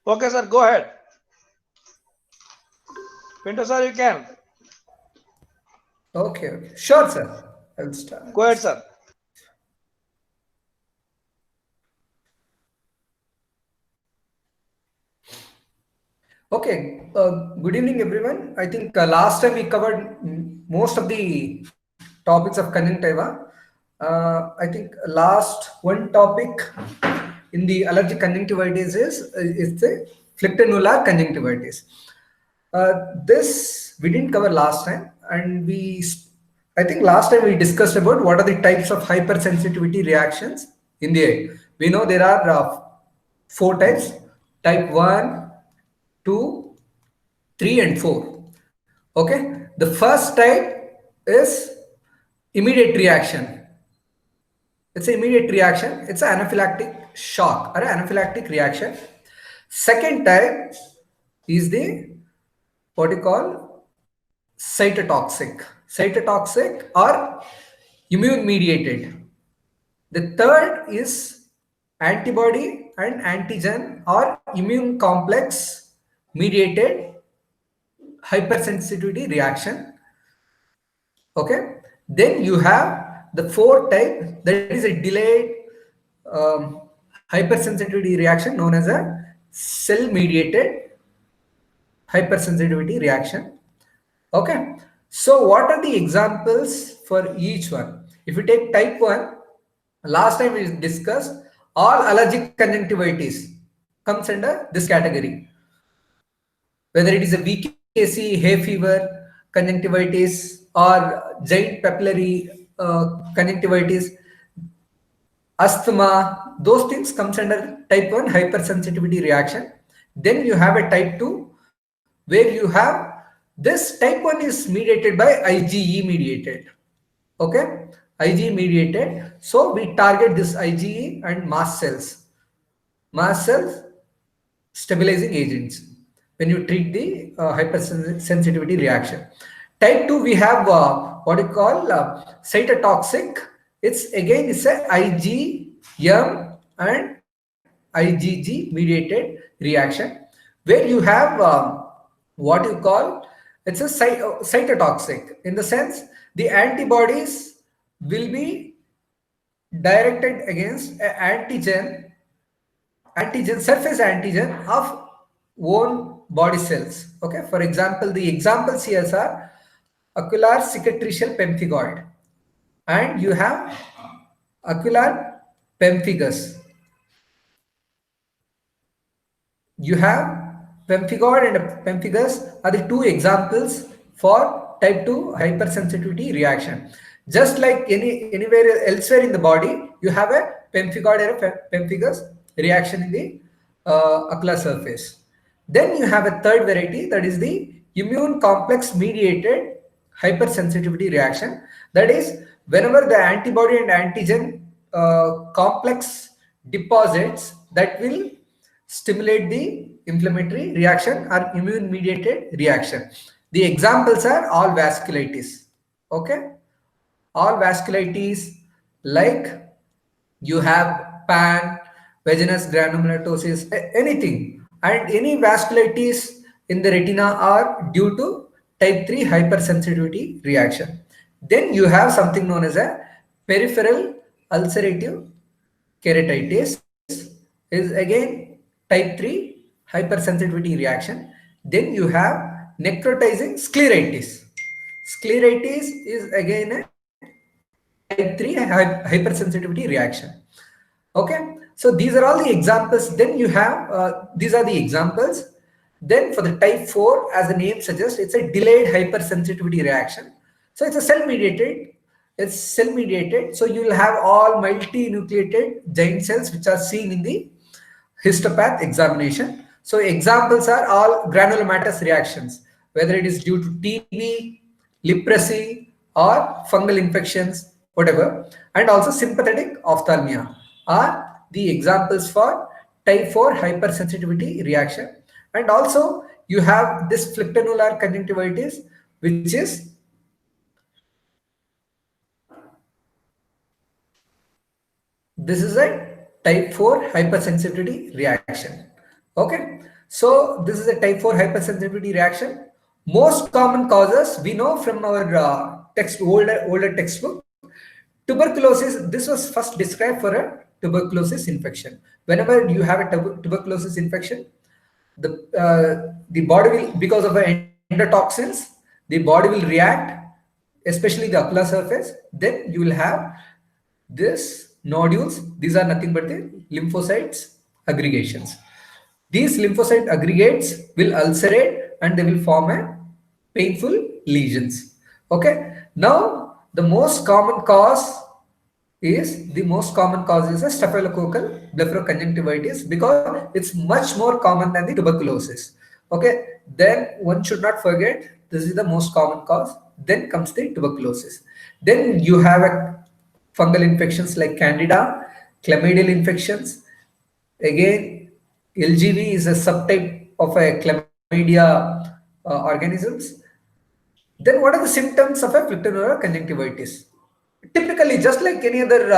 Okay, sir, go ahead. Pinto, sir, you can. Okay. Sure, sir. I'll Go start. ahead, sir. Okay. Good evening, everyone. I think last time we covered most of the topics of conjunctiva. I think last one topic in the allergic conjunctivitis is the Phlyctenular conjunctivitis. This we didn't cover last time, and I think last time we discussed about what are the types of hypersensitivity reactions in the eye. We know there are four types: type 1, 2, 3, and 4. Okay, the first type is immediate reaction. It's an immediate reaction. It's an anaphylactic shock or an anaphylactic reaction. Second type is the what you call cytotoxic or immune mediated. The third is antibody and antigen or immune complex mediated hypersensitivity reaction. Okay, then you have the fourth type, that is a delayed hypersensitivity reaction known as a cell mediated hypersensitivity reaction. Okay, so what are the examples for each one? If you take type 1, last time we discussed all allergic conjunctivitis comes under this category, whether it is a VKC, hay fever, conjunctivitis, or giant papillary conjunctivitis, asthma, those things comes under type 1 hypersensitivity reaction. Then you have a type 2 where you have this type 1 is mediated by IgE mediated. Okay, IgE mediated. So we target this IgE and mast cells stabilizing agents when you treat the hypersensitivity reaction. Type 2 we have what you call cytotoxic. It's a IgM and IgG mediated reaction where you have what you call it's a cytotoxic, in the sense the antibodies will be directed against an antigen surface antigen of own body cells. Okay, for example, the examples here are ocular cicatricial pemphigoid, and you have ocular pemphigus. You have pemphigoid and pemphigus are the two examples for type 2 hypersensitivity reaction. Just like anywhere elsewhere in the body, you have a pemphigoid or a pemphigus reaction in the ocular surface. Then you have a third variety, that is the immune complex mediated hypersensitivity reaction. That is, whenever the antibody and antigen complex deposits, that will stimulate the inflammatory reaction or immune mediated reaction. The examples are all vasculitis. Okay, all vasculitis, like you have pan, vaginous granulomatosis, anything, and any vasculitis in the retina are due to type 3 hypersensitivity reaction. Then you have something known as a peripheral ulcerative keratitis, is again type 3 hypersensitivity reaction. Then you have necrotizing scleritis. Scleritis is again a type 3 hypersensitivity reaction. Okay, so these are all the examples. Then you have these are the examples. Then for the type 4, as the name suggests, it's a delayed hypersensitivity reaction. So it's a cell mediated. It's cell mediated. So you will have all multinucleated giant cells which are seen in the histopath examination. So examples are all granulomatous reactions, whether it is due to TB, leprosy, or fungal infections, whatever. And also sympathetic ophthalmia are the examples for type 4 hypersensitivity reaction. And also you have this Phlyctenular conjunctivitis, which is this is a type 4 hypersensitivity reaction. Okay, So this is a type 4 hypersensitivity reaction. Most common causes we know from our older textbook. Tuberculosis, this was first described for a tuberculosis infection. Whenever you have a tuberculosis infection, the body will, because of the endotoxins, the body will react, especially the ocular surface. Then you will have this nodules. These are nothing but the lymphocytes aggregations. These lymphocyte aggregates will ulcerate and they will form a painful lesions. Okay. Now the most common cause is a staphylococcal blepharoconjunctivitis, because it's much more common than the tuberculosis. Okay, then one should not forget this is the most common cause. Then comes the tuberculosis. Then you have a fungal infections like candida, chlamydial infections. Again, LGV is a subtype of a chlamydia organisms. Then what are the symptoms of a Phlyctenular conjunctivitis? Typically, just like any other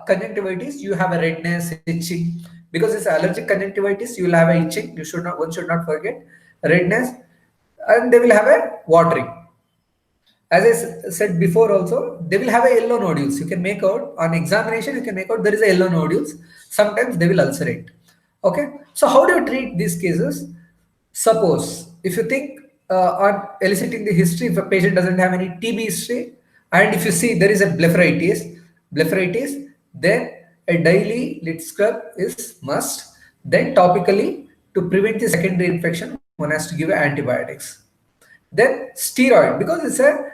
conjunctivitis, you have a redness, itching. Because it's allergic conjunctivitis, you will have a itching. One should not forget redness, and they will have a watering. As I said before, also they will have a yellow nodules. You can make out on examination. You can make out there is a yellow nodules. Sometimes they will ulcerate. Okay. So how do you treat these cases? Suppose if you think on eliciting the history, if a patient doesn't have any TB history, and if you see there is a blepharitis, then a daily lid scrub is must. Then topically, to prevent the secondary infection, one has to give antibiotics. Then steroid, because it's a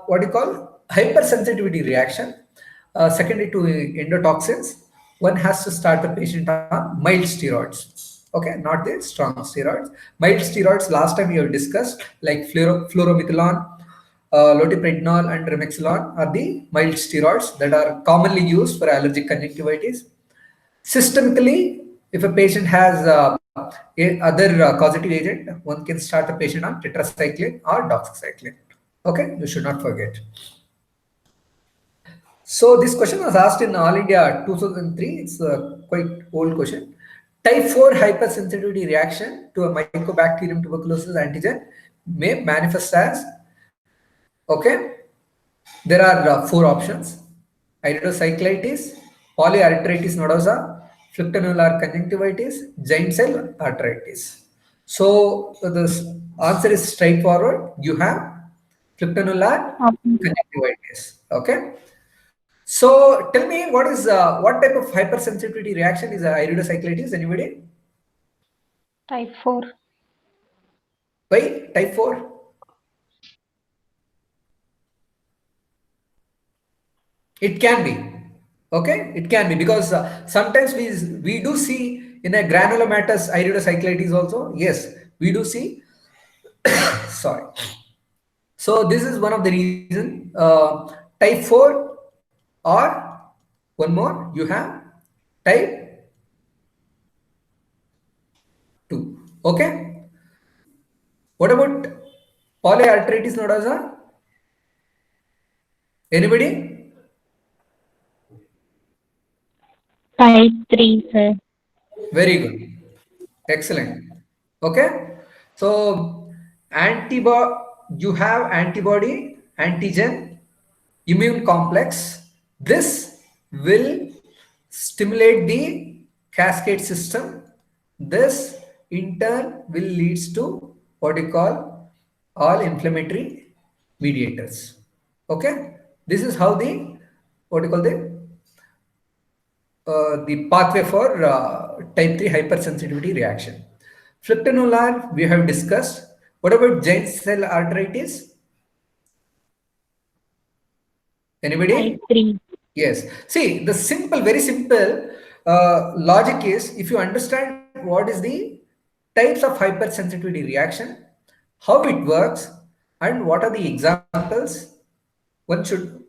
what you call hypersensitivity reaction, secondary to endotoxins, one has to start the patient on mild steroids. Okay, not the strong steroids. Mild steroids, last time we have discussed, like fluoromethalon, loteprednol and remexilon are the mild steroids that are commonly used for allergic conjunctivitis. Systemically, if a patient has other causative agent, one can start the patient on tetracycline or doxycycline. Okay, you should not forget. So this question was asked in All India 2003. It's a quite old question. Type 4 hypersensitivity reaction to a Mycobacterium tuberculosis antigen may manifest as, okay, there are 4 options: iridocyclitis, polyarteritis nodosa, Phlyctenular conjunctivitis, giant cell arteritis. So the answer is straightforward. You have Phlyctenular conjunctivitis. Okay. So tell me, what type of hypersensitivity reaction is iridocyclitis? Anybody? Type 4. Why type 4? It can be. Okay, it can be, because sometimes we do see in a granulomatous iridocyclitis also. Yes, we do see. Sorry. So this is one of the reason. Type 4, or one more, you have type 2. Okay. What about polyarteritis nodosa? Anybody? Type 3, sir. Very good. Excellent. Okay. So you have antibody, antigen, immune complex. This will stimulate the cascade system. This in turn will leads to what you call all inflammatory mediators. Okay. This is how the what you call the pathway for type 3 hypersensitivity reaction. Phlyctenular, we have discussed. What about giant cell arteritis? Anybody? Type 3. Yes. See, the very simple logic is, if you understand what is the types of hypersensitivity reaction, how it works, and what are the examples, one should,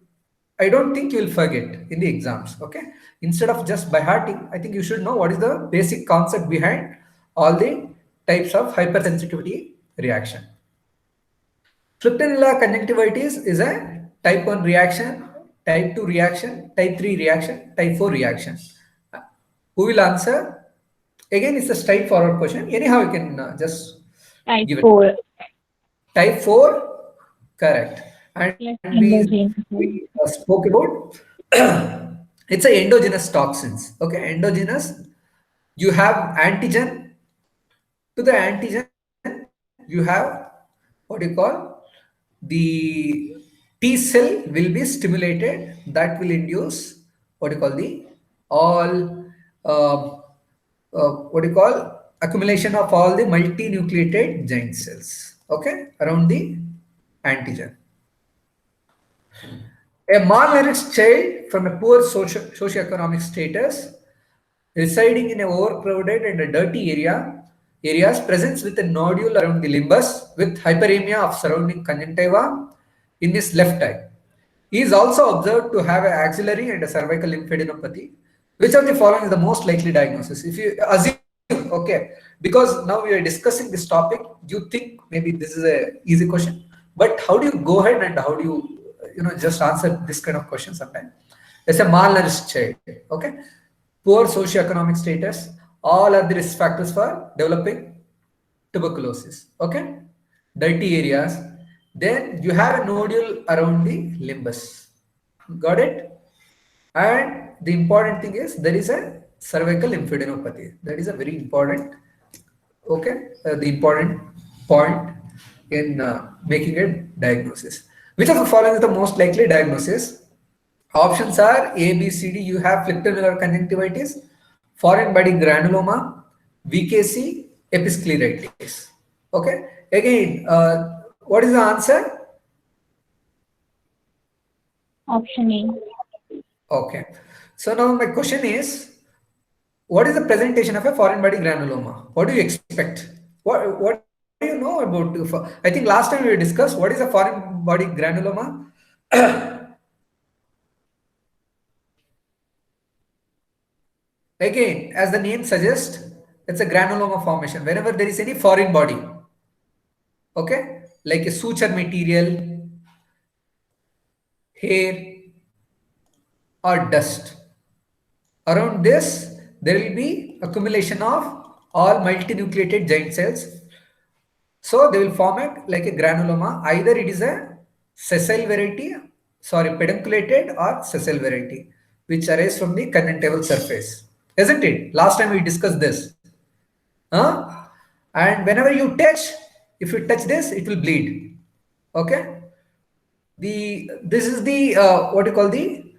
I don't think you will forget in the exams. Okay. Instead of just by hearting, I think you should know what is the basic concept behind all the types of hypersensitivity reaction. Phlyctenular conjunctivitis is a type 1 reaction, type 2 reaction, type 3 reaction, type 4 reaction. Who will answer? Again, it's a straightforward question. Anyhow, you can just Type give it. 4. Type 4, correct. And Plus we endogenous. spoke about it's a endogenous toxins. Okay, endogenous. You have antigen. To the antigen, you have what you call the T cell will be stimulated. That will induce what you call the all what you call accumulation of all the multinucleated giant cells. Okay, around the antigen. A malnourished child from a poor socioeconomic status residing in a overcrowded and a dirty areas presents with a nodule around the limbus with hyperemia of surrounding conjunctiva in his left eye. He is also observed to have an axillary and a cervical lymphadenopathy. Which of the following is the most likely diagnosis? If you assume, okay, because now we are discussing this topic, you think maybe this is a easy question, but how do you go ahead and how do you just answer this kind of question sometimes? It's a malnourished child, okay? Poor socioeconomic status, all are the risk factors for developing tuberculosis, okay? Dirty areas. Then you have a nodule around the limbus. Got it? And the important thing is there is a cervical lymphadenopathy. That is a very important, okay, the important point in making a diagnosis. Which of the following is the most likely diagnosis? Options are A, B, C, D. You have Phlyctenular conjunctivitis, foreign body granuloma, VKC, Episcleritis. Okay. Again, what is the answer? Option A. Okay. So now my question is, what is the presentation of a foreign body granuloma? What do you expect? What do you know about? I think last time we discussed what is a foreign body granuloma. Again, as the name suggests, it's a granuloma formation whenever there is any foreign body. Okay, like a suture material, hair, or dust. Around this, there will be accumulation of all multinucleated giant cells. So they will form it like a granuloma. Either it is a sessile variety, pedunculated or sessile variety, which arises from the conjunctival surface. Isn't it? Last time we discussed this. Huh? And whenever you touch, if you touch this, it will bleed. Okay. This is the what you call the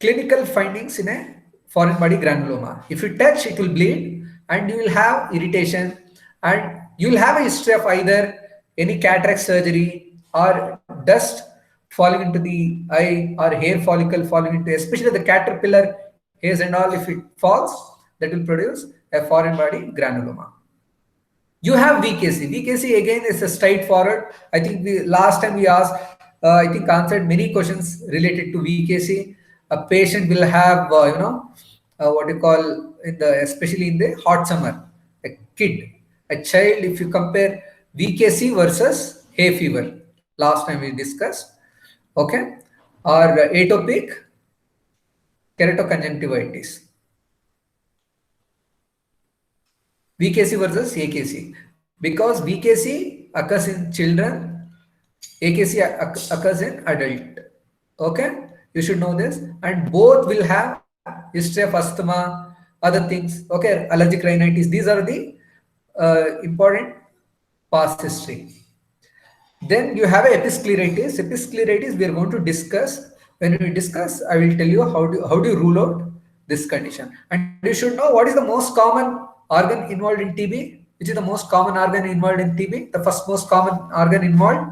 clinical findings in a foreign body granuloma. If you touch, it will bleed, and you will have irritation, and you will have a history of either any cataract surgery or dust falling into the eye or hair follicle falling into, especially the caterpillar hairs and all. If it falls, that will produce a foreign body granuloma. You have VKC. VKC again is a straightforward. I think last time we asked, I think answered many questions related to VKC. A patient will have, what you call especially in the hot summer, a kid, a child. If you compare VKC versus hay fever, last time we discussed, okay, or atopic keratoconjunctivitis. VKC versus AKC, because VKC occurs in children, AKC occurs in adult. Okay, you should know this, and both will have history of asthma, other things. Okay, allergic rhinitis. These are the important past history. Then you have episcleritis. Episcleritis we are going to discuss. When we discuss, I will tell you how do you rule out this condition. And you should know what is the most common organ involved in TB. Which is the most common organ involved in TB? The first most common organ involved?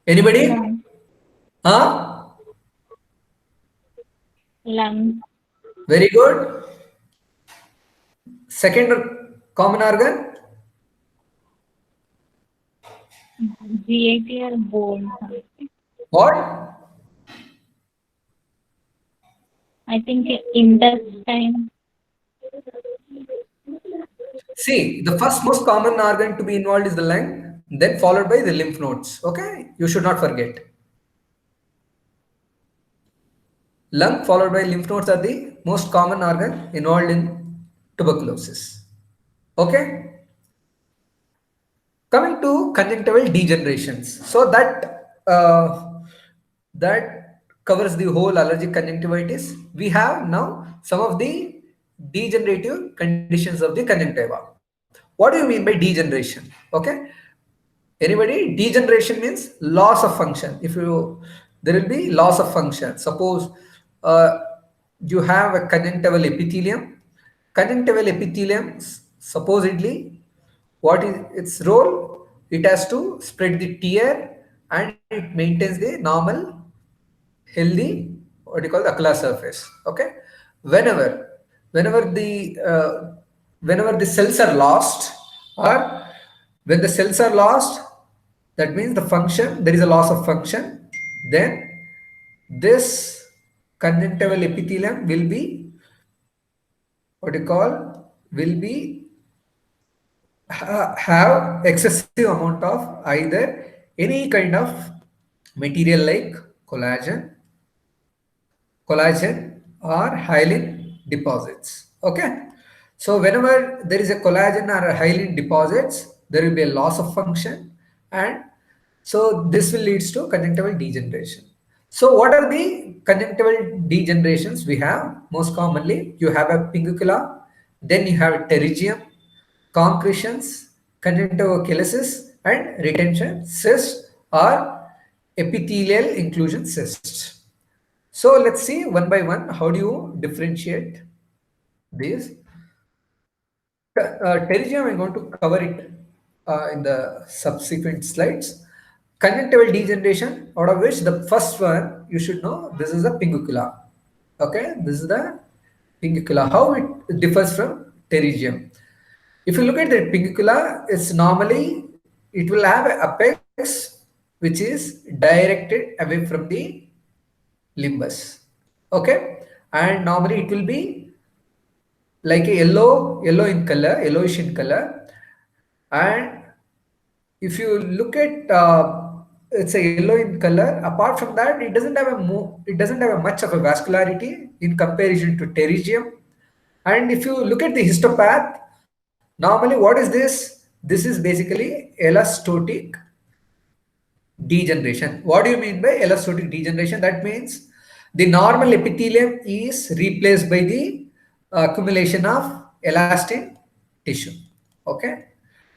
Anybody? Lung. Huh? Lung. Very good. Second common organ? GAT or bone. What? I think intestine. See, the first most common organ to be involved is the lung, then followed by the lymph nodes. Okay, you should not forget. Lung followed by lymph nodes are the most common organ involved in tuberculosis. Okay. Coming to conjunctival degenerations. So that covers the whole allergic conjunctivitis. We have now some of the degenerative conditions of the conjunctiva. What do you mean by degeneration? Okay. Anybody? Degeneration means loss of function. There will be loss of function. Suppose uh, you have a conjunctival epithelium. Conjunctival epithelium, supposedly, what is its role? It has to spread the tear and it maintains the normal, healthy, what you call the ocular surface. Okay. Whenever, whenever the uh, whenever the cells are lost, or when the cells are lost, that means the function, there is a loss of function, then this conjunctival epithelium will be, what you call, will be have excessive amount of either any kind of material like collagen, or hyaline deposits. Okay. So whenever there is a collagen or a hyaline deposits, there will be a loss of function, and so this will leads to conjunctival degeneration. So what are the conjunctival degenerations we have? Most commonly, you have a pincuscula, then you have pterygium, concretions, conjunctivochalasis, and retention cyst or epithelial inclusion cysts. So let's see one by one, how do you differentiate these? Pterygium, I'm going to cover it in the subsequent slides. Conjunctival degeneration, out of which the first one you should know, this is the pincuscula. Okay, this is the pincuscula. How it differs from pterygium? If you look at the pincuscula, it's normally, it will have an apex which is directed away from the limbus. Okay, and normally it will be like a yellow in color, yellowish in color. And if you look at it's a yellow in color, apart from that, it doesn't have a much of a vascularity in comparison to pterygium. And if you look at the histopath, normally what is this? This is basically elastotic degeneration. What do you mean by elastotic degeneration? That means the normal epithelium is replaced by the accumulation of elastin tissue. Okay,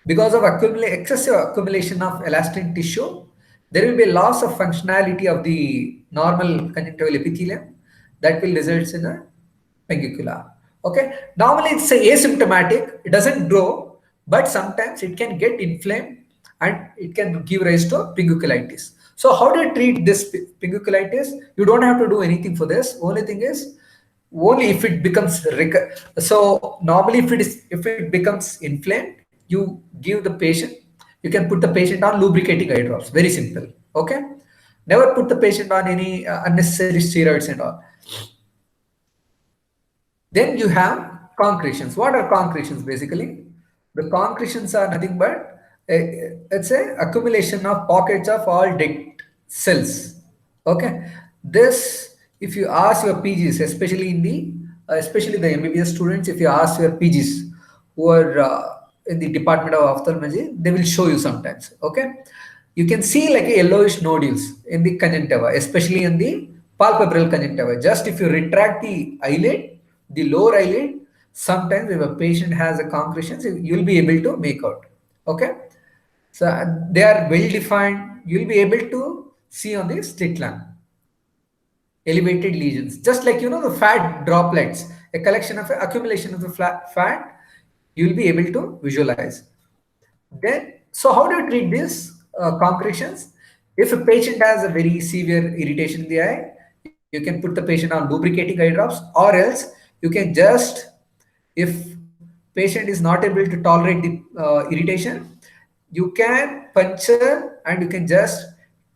because of excessive accumulation of elastin tissue, there will be a loss of functionality of the normal conjunctival epithelium that will result in a pincuscula. Okay, normally it's asymptomatic, it doesn't grow, but sometimes it can get inflamed and it can give rise to pincusculitis. So how do you treat this pincusculitis? You don't have to do anything for this. Only thing is, only if it becomes so normally if it becomes inflamed, you give the patient, you can put the patient on lubricating eye drops. Very simple. Okay, never put the patient on any unnecessary steroids and all. Then you have concretions. What are concretions? Basically, the concretions are nothing but it's a accumulation of pockets of all dead cells. Okay, this, if you ask your PGs, especially in the especially the MBBS students, if you ask your PGs who are in the Department of Ophthalmology, they will show you sometimes. Okay, you can see like a yellowish nodules in the conjunctiva, especially in the palpebral conjunctiva. Just if you retract the eyelid, the lower eyelid, sometimes if a patient has a concretions, you will be able to make out. Okay, so they are well defined. You will be able to see on the slit lamp elevated lesions, just like the fat droplets, a collection of accumulation of the fat, you will be able to visualize. Then, so how do you treat these concretions? If a patient has a very severe irritation in the eye, you can put the patient on lubricating eye drops, or else you can just, if patient is not able to tolerate the irritation, you can puncture and you can just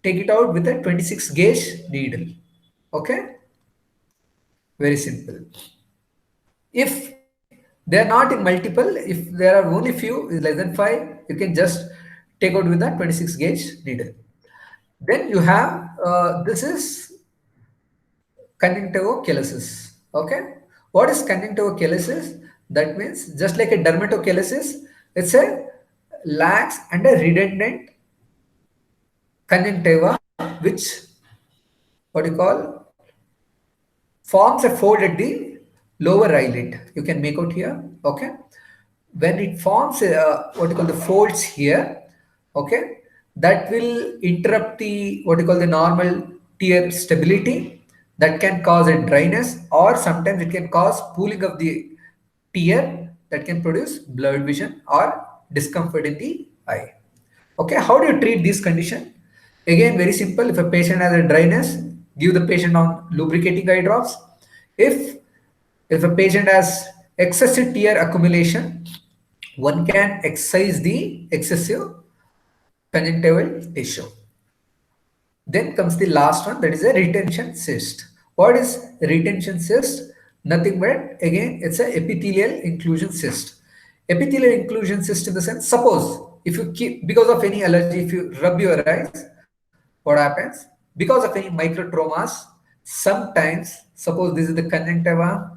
take it out with a 26 gauge needle. Okay, very simple. If they are not in multiple, if there are only few, less than 5, you can just take out with that 26 gauge needle. Then you have this is conjunctivochalasis. Okay, What is conjunctivochalasis? That means just like a dermatochalasis, it's a lax and a redundant conjunctiva which what you call forms a fold at the lower eyelid. You can make out here. Okay. When it forms what you call the folds here, okay, that will interrupt the what you call the normal tear stability. That can cause a dryness, or sometimes it can cause pooling of the tear that can produce blurred vision or discomfort in the eye. Okay, how do you treat this condition? Again, very simple. If a patient has a dryness, give the patient on lubricating eye drops. If a patient has excessive tear accumulation, one can excise the excessive conjunctival tissue. Then comes the last one, that is a retention cyst. What is retention cyst? Nothing but again it's a epithelial inclusion cyst. Epithelial inclusion cyst in the sense, suppose if you keep because of any allergy, if you rub your eyes, what happens? Because of any microtraumas, sometimes suppose this is the conjunctiva.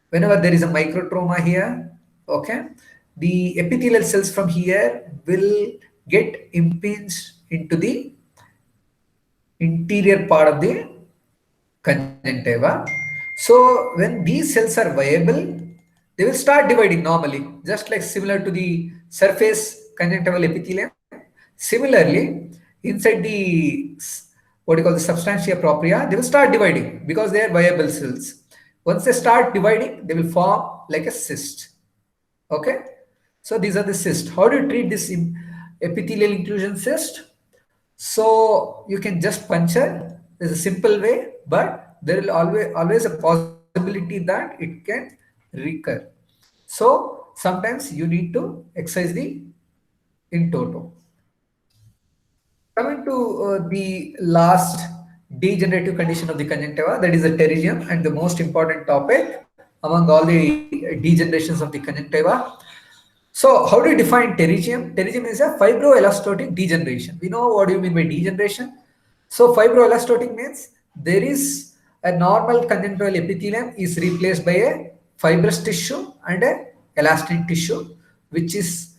Whenever there is a microtrauma here, okay, the epithelial cells from here will get impinged into the interior part of the conjunctiva. So when these cells are viable, they will start dividing normally, just like similar to the surface conjunctival epithelium. Similarly, inside the what you call the substantia propria, they will start dividing because they are viable cells. Once they start dividing, they will form like a cyst. Okay, so these are the cysts. How do you treat this epithelial inclusion cyst? So you can just puncture. There's a simple way, but there will always a possibility that it can recur. So sometimes you need to excise the in toto. Coming to the last degenerative condition of the conjunctiva, that is the pterygium, and the most important topic among all the degenerations of the conjunctiva. So how do you define pterygium? Pterygium is a fibroelastotic degeneration. We know what do you mean by degeneration. So fibroelastotic means there is a normal conjunctival epithelium is replaced by a fibrous tissue and a elastic tissue, which is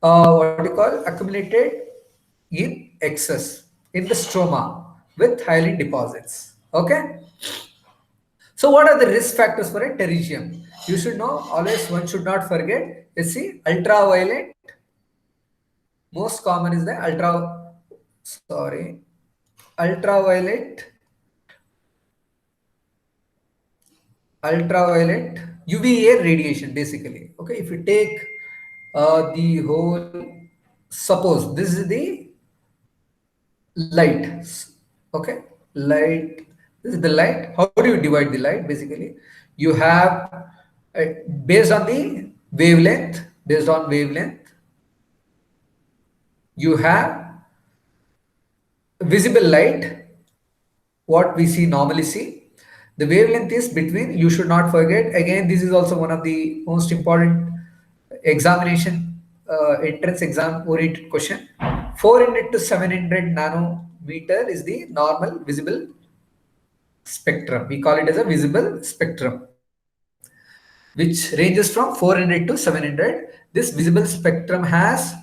what you call accumulated in excess in the stroma with hyaline deposits. Okay. So what are the risk factors for a pterygium? You should know always, one should not forget, you see ultraviolet. Most common is the ultraviolet UVA radiation basically. Okay, if you take the whole, suppose this is the light. Okay, light, this is the light. How do you divide the light? Basically you have based on the wavelength, you have visible light, what we normally see. The wavelength is between, you should not forget, again this is also one of the most important examination entrance exam oriented question. 400 to 700 nanometer is the normal visible spectrum. We call it as a visible spectrum, which ranges from 400 to 700. This visible spectrum has,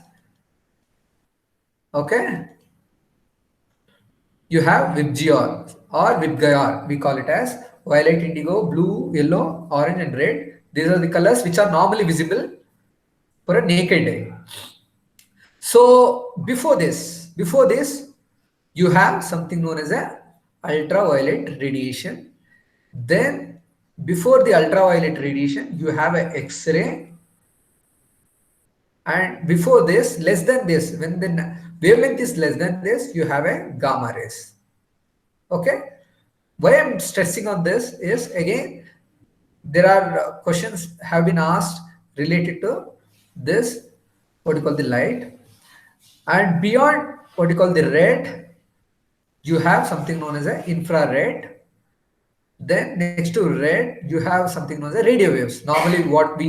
okay, you have VIBGYOR or VIBGYOR. We call it as violet, indigo, blue, yellow, orange, and red. These are the colors which are normally visible for a naked eye. So before this, you have something known as a ultraviolet radiation. Then before the ultraviolet radiation, you have a X-ray. And before this, less than this, when the wavelength is less than this, you have a gamma rays. Okay. Why I'm stressing on this is, again, there are questions have been asked related to this, what you call the light. And beyond what you call the red, you have something known as an infrared. Then next to red, you have something known as radio waves. Normally what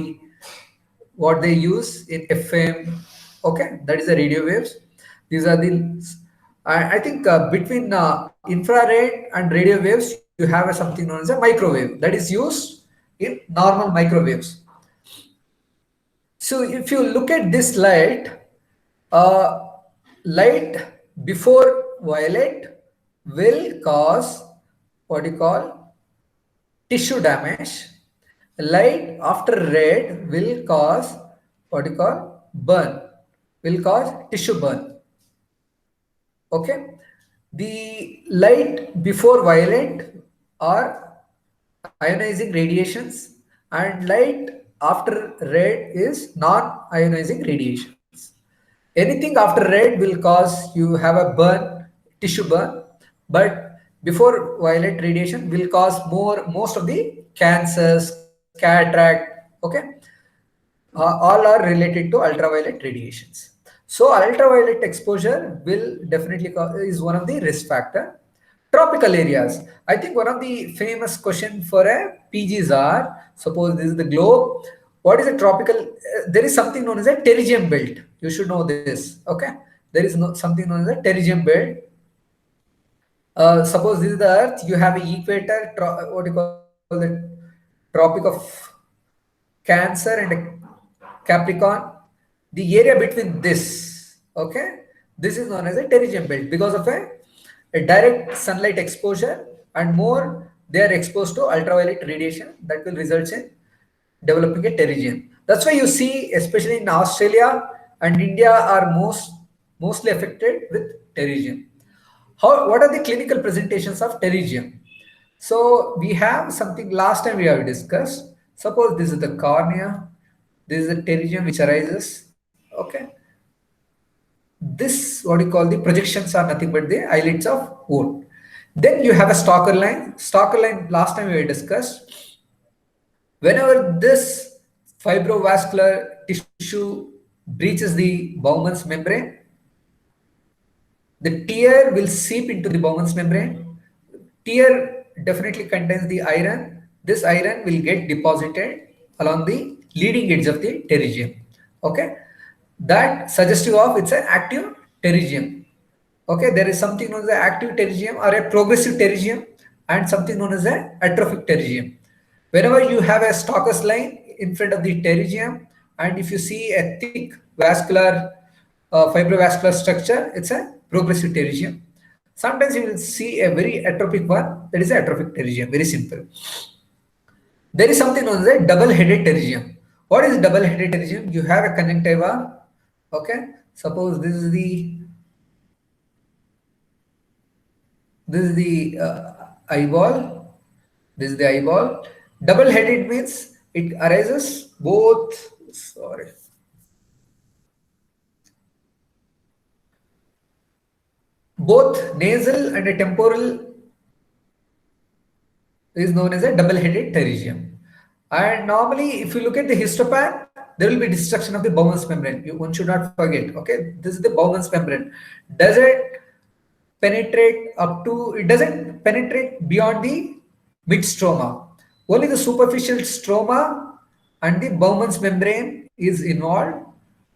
they use in FM, okay, that is the radio waves. These are the, I think between infrared and radio waves, you have something known as a microwave that is used in normal microwaves. So if you look at this light, light before violet will cause what you call tissue damage. Light after red will cause what you call burn, will cause tissue burn. Okay, the light before violet are ionizing radiations, and light after red is non-ionizing radiations. Anything after red will cause you have a burn, tissue burn, but before violet radiation will cause most of the cancers, cataract. Okay, all are related to ultraviolet radiations. So ultraviolet exposure will definitely is one of the risk factor. Tropical areas. I think one of the famous question for a PGs are, suppose this is the globe. What is a tropical? There is something known as a Pterygium belt. You should know this. Okay, there is something known as a Pterygium belt. Suppose this is the Earth. You have an equator. What do you call the Tropic of Cancer and Capricorn, the area between this, okay, this is known as a Pterygium belt because of a direct sunlight exposure, and more they are exposed to ultraviolet radiation that will result in developing a pterygium. That's why you see, especially in Australia and India, are mostly affected with pterygium. What are the clinical presentations of pterygium? So we have something last time we have discussed. Suppose this is the cornea, this is the pterygium which arises. Okay, this what you call the projections are nothing but the eyelids of wound. Then you have a stalker line. Stalker line last time we discussed. Whenever this fibrovascular tissue breaches the Bowman's membrane, the tear will seep into the Bowman's membrane. Tear definitely contains the iron. This iron will get deposited along the leading edge of the pterygium. Okay, that suggestive of it's an active pterygium. Okay, there is something known as an active pterygium or a progressive pterygium, and something known as an atrophic pterygium. Whenever you have a Stokes line in front of the pterygium, and if you see a thick vascular fibrovascular structure, it's a progressive pterygium. Sometimes you will see a very atrophic one, that is atrophic pterygium, very simple. There is something known as a double-headed pterygium. What is double-headed pterygium? You have a conjunctiva. Okay, suppose this is the eyeball. This is the eyeball. Double-headed means it arises both. Sorry. Both nasal and a temporal is known as a double-headed pterygium. And normally, if you look at the histopath, there will be destruction of the Bowman's membrane. One should not forget. Okay, this is the Bowman's membrane. Does it penetrate up to? It doesn't penetrate beyond the mid-stroma. Only the superficial stroma and the Bowman's membrane is involved.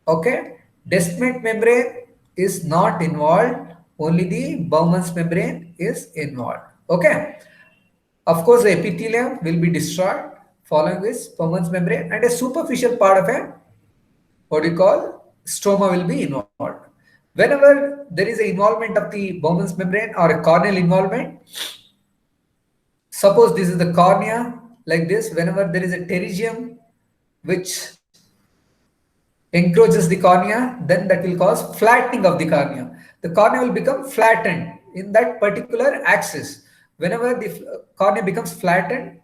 Okay, descent membrane is not involved. Only the Bowman's membrane is involved. Okay. Of course, the epithelium will be destroyed following this Bowman's membrane, and a superficial part of a what you call stroma will be involved. Whenever there is an involvement of the Bowman's membrane or a corneal involvement, suppose this is the cornea like this. Whenever there is a pterygium which encroaches the cornea, then that will cause flattening of the cornea. The cornea will become flattened in that particular axis. Whenever the cornea becomes flattened,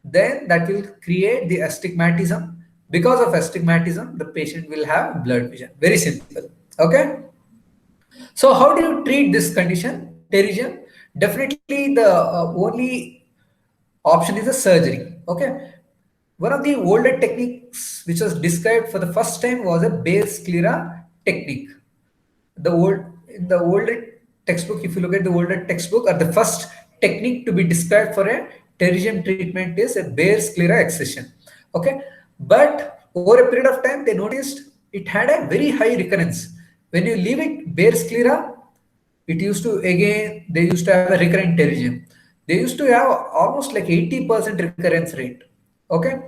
then that will create the astigmatism. Because of astigmatism, the patient will have blurred vision. Very simple. Okay. So how do you treat this condition, pterygium? Definitely the only option is a surgery. Okay. One of the older techniques which was described for the first time was a sclera technique. In the older textbook, if you look at the older textbook, or the first technique to be described for a pterygium treatment is a sclera excision. Okay, but over a period of time, they noticed it had a very high recurrence. When you leave it sclera, it used to they used to have a recurrent pterygium. They used to have almost like 80% recurrence rate. Okay,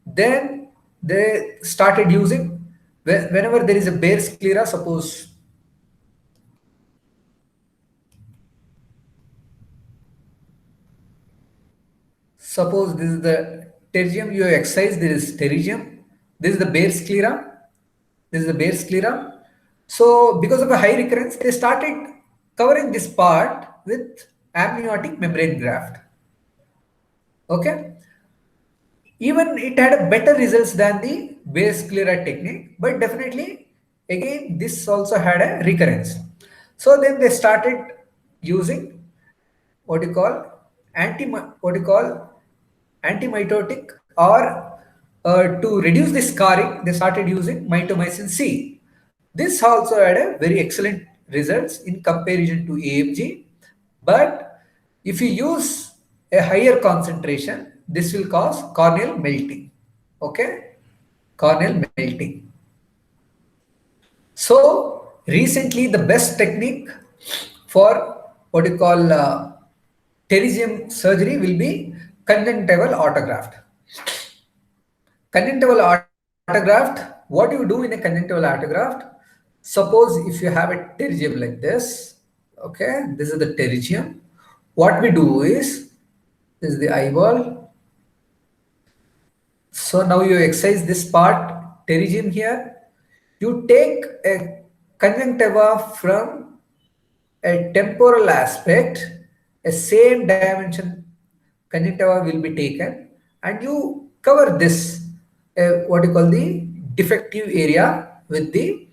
then they started using whenever there is a bare sclera, suppose this is the pterygium, you exercise, there is pterygium, this is the bare sclera, this is the bare sclera. So because of a high recurrence, they started covering this part with amniotic membrane graft. Okay, even it had a better results than the bare sclera technique, but definitely again this also had a recurrence. So then they started using what you call antimitotic, or to reduce the scarring, they started using mitomycin C. This also had a very excellent results in comparison to AMG, but if you use a higher concentration, this will cause corneal melting. Okay, corneal melting. So recently, the best technique for what you call pterygium surgery will be conjunctival autograft. Conjunctival autograft, what do you do in a conjunctival autograft? Suppose if you have a pterygium like this, okay, this is the pterygium. What we do is, this is the eyeball. So now you excise this part, pterygium here. You take a conjunctiva from a temporal aspect, a same dimension conjunctiva will be taken, and you cover this, what you call the defective area, with the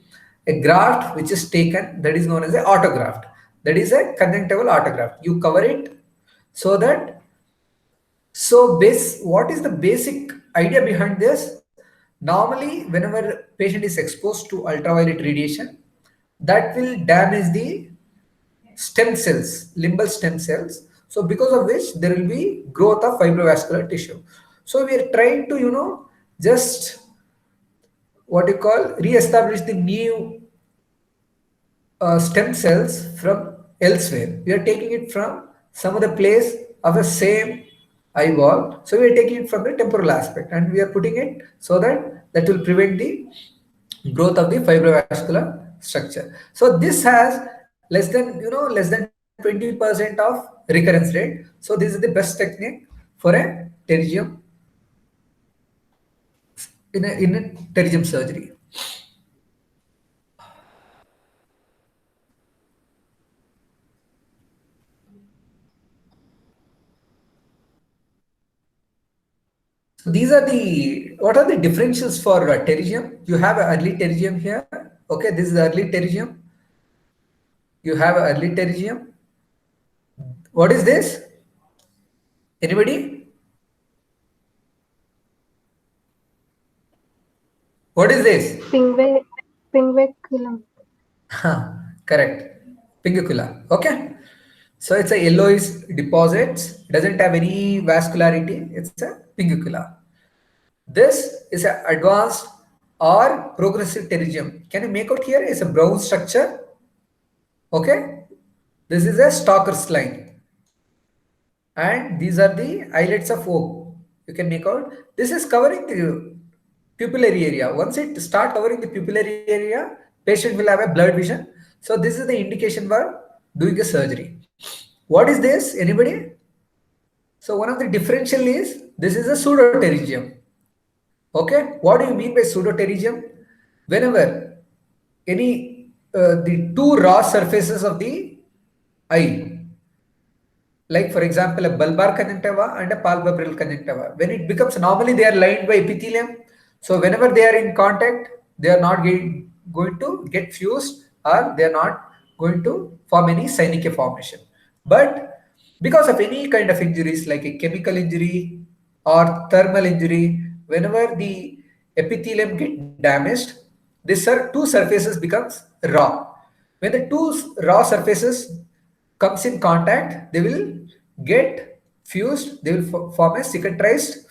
a graft which is taken, that is known as a autograft. That is a conjunctival autograft. You cover it so that, what is the basic idea behind this? Normally, whenever patient is exposed to ultraviolet radiation, that will damage the stem cells, limbal stem cells. So because of which there will be growth of fibrovascular tissue. So we are trying to, just what you call re-establish the new stem cells from elsewhere. We are taking it from some other place of the same eyeball. So we are taking it from the temporal aspect and we are putting it so that that will prevent the growth of the fibrovascular structure. So this has less than 20% of recurrence rate. So this is the best technique for a pterygium in a pterygium surgery. So these are the, what are the differentials for pterygium? You have an early pterygium here. Okay, this is the early pterygium. You have an early pterygium. What is this? Anybody? What is this? Pinguiculum. Correct. Pingicula. Okay. So it's a yellowish deposit. Doesn't have any vascularity. It's a pingicula. This is an advanced or progressive pterygium. Can you make out here? It's a brown structure. Okay. This is a Stalker's line. And these are the islets of oak. You can make out. This is covering the pupillary area. Once it start covering the pupillary area, patient will have a blurred vision. So this is the indication for doing a surgery. What is this? Anybody? So one of the differential is, this is a pseudopterygium. Okay, what do you mean by pseudopterygium? Whenever any the two raw surfaces of the eye, like for example a bulbar conjunctiva and a palpebral conjunctiva, when it becomes, normally they are lined by epithelium. So whenever they are in contact, they are not going to get fused, or they are not going to form any syncytial formation. But because of any kind of injuries like a chemical injury or thermal injury, whenever the epithelium get damaged, these two surfaces becomes raw. When the two raw surfaces comes in contact, they will get fused, they will form a cicatrized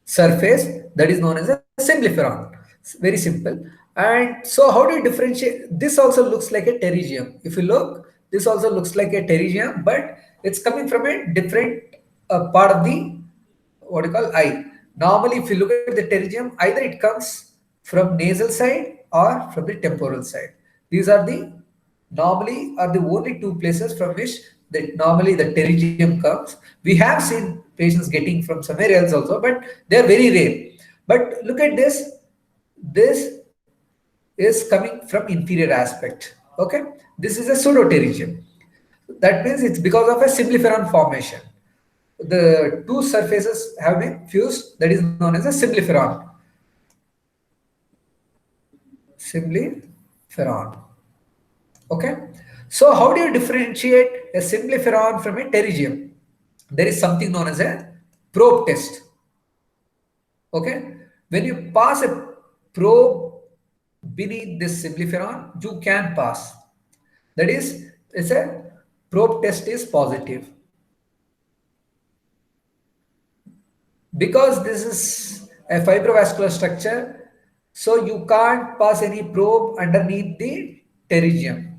surface that is known as a symblepharon. Very simple. And so how do you differentiate? This also looks like a pterygium. If you look, this also looks like a pterygium, but it's coming from a different part of the, what you call, eye. Normally, if you look at the pterygium, either it comes from nasal side or from the temporal side. These are the normally are the only two places from which normally the pterygium comes. We have seen patients getting from somewhere else also, but they are very rare. But look at this. This is coming from inferior aspect. Okay, this is a pseudopterygium. That means it's because of a symblepharon formation. The two surfaces have been fused. That is known as a symblepharon. Symblepharon. Okay. So how do you differentiate a symblepharon from a pterygium? There is something known as a probe test. Okay. When you pass a probe beneath this symblepharon, you can pass. That is, it's a probe test is positive. Because this is a fibrovascular structure, so you can't pass any probe underneath the pterygium.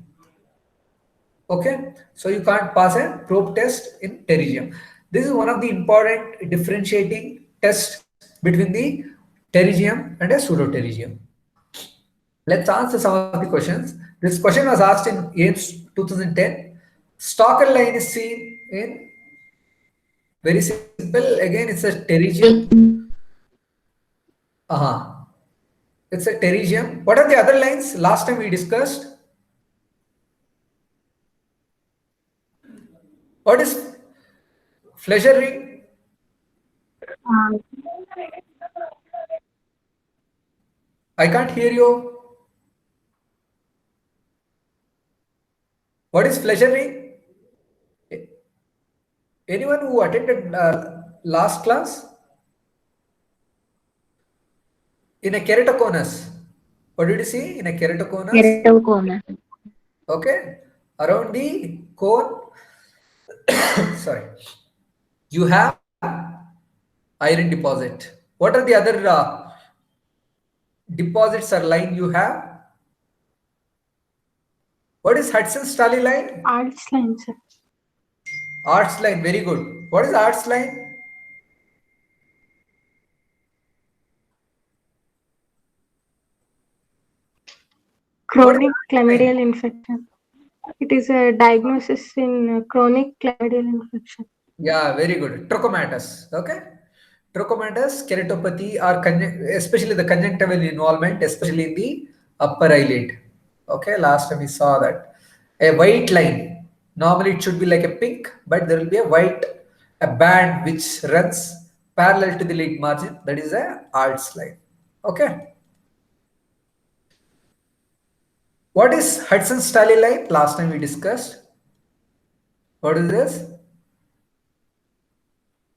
Okay, so you can't pass a probe test in pterygium. This is one of the important differentiating tests between the pterygium and a pseudopterygium. Let's answer some of the questions. This question was asked in AIMS 2010. Stalker line is seen in very simple. Again, it's a pterygium. It's a pterygium. What are the other lines? Last time we discussed. What is Fleischer ring? Um, I can't hear you. What is Fleischer ring? Anyone who attended last class? In a keratoconus. What did you see in a keratoconus? Keratoconus. Okay. Around the cone, sorry, you have iron deposit. What are the other deposits or line you have? What is Hudson-Stally line? Arts line, sir. Arts line, very good. What is arts line? Chronic chlamydial infection. It is a diagnosis in chronic chlamydial infection. Yeah, very good. Trichomatis. Okay. Trichomatis, keratopathy, or especially the conjunctival involvement, especially in the upper eyelid. Okay, last time we saw that. A white line. Normally it should be like a pink, but there will be a band which runs parallel to the lid margin. That is a arts line. Okay. What is Hudson-Stally line? Last time we discussed. What is this?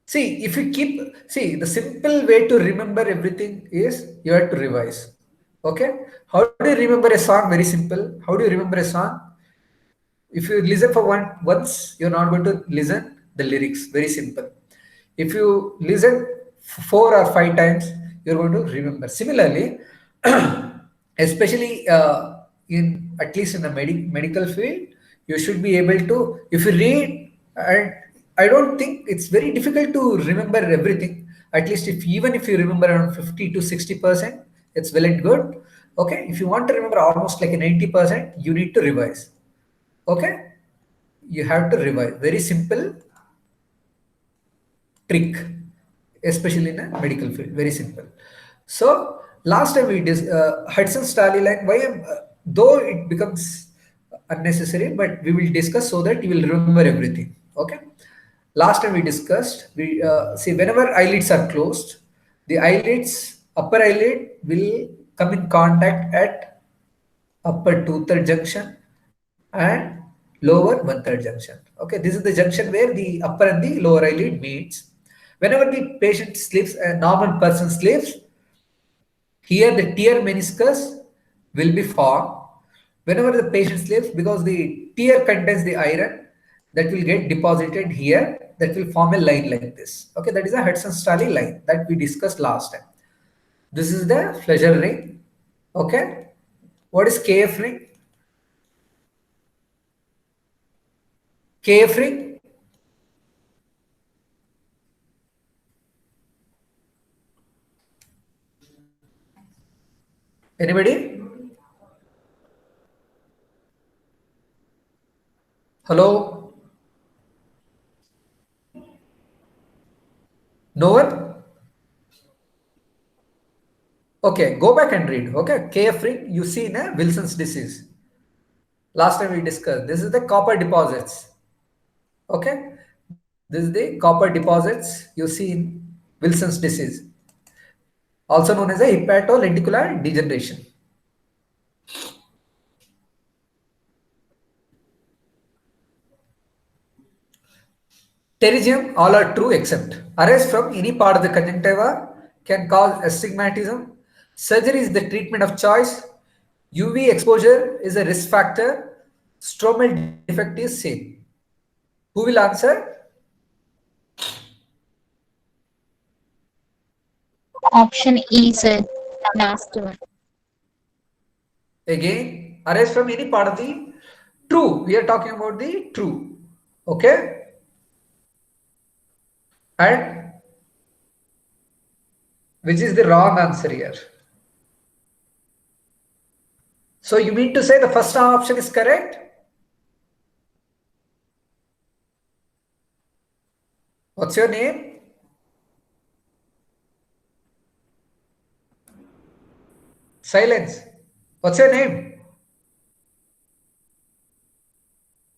See, if you see, the simple way to remember everything is you have to revise. Okay? How do you remember a song? Very simple. How do you remember a song? If you listen for once, you're not going to listen the lyrics. Very simple. If you listen 4 or 5 times, you're going to remember. Similarly, especially in at least in the medical field, you should be able to. If you read, and I don't think it's very difficult to remember everything. At least even if you remember around 50 to 60%, it's well and good. Okay, if you want to remember almost like a 90%, you need to revise. Okay, you have to revise. Very simple trick, especially in a medical field. Very simple. So last time we did Hudson-Stally line. Though it becomes unnecessary, but we will discuss so that you will remember everything. Okay. Last time we discussed, we see whenever eyelids are closed, the eyelids, upper eyelid will come in contact at upper two-third junction and lower one-third junction. Okay, this is the junction where the upper and the lower eyelid meets. Whenever the patient sleeps, a normal person sleeps, here the tear meniscus will be formed. Whenever the patient sleeps, because the tear contains the iron, that will get deposited here, that will form a line like this. Okay, that is a Hudson-Stally line that we discussed last time. This is the Fleischer ring. Okay, what is KF ring? KF ring? Anybody? Hello? No one? Okay, go back and read. Okay, KF ring you see in a Wilson's disease. Last time we discussed. This is the copper deposits. Okay, this is the copper deposits you see in Wilson's disease, also known as a hepatolenticular degeneration. Pterygium, all are true except arise from any part of the conjunctiva, can cause astigmatism. Surgery is the treatment of choice. UV exposure is a risk factor. Stromal defect is seen. Who will answer? Option E, sir. Last one. Again, arise from any part of the true. We are talking about the true. Okay? And which is the wrong answer here? So you mean to say the first option is correct? What's your name? Silence. What's your name?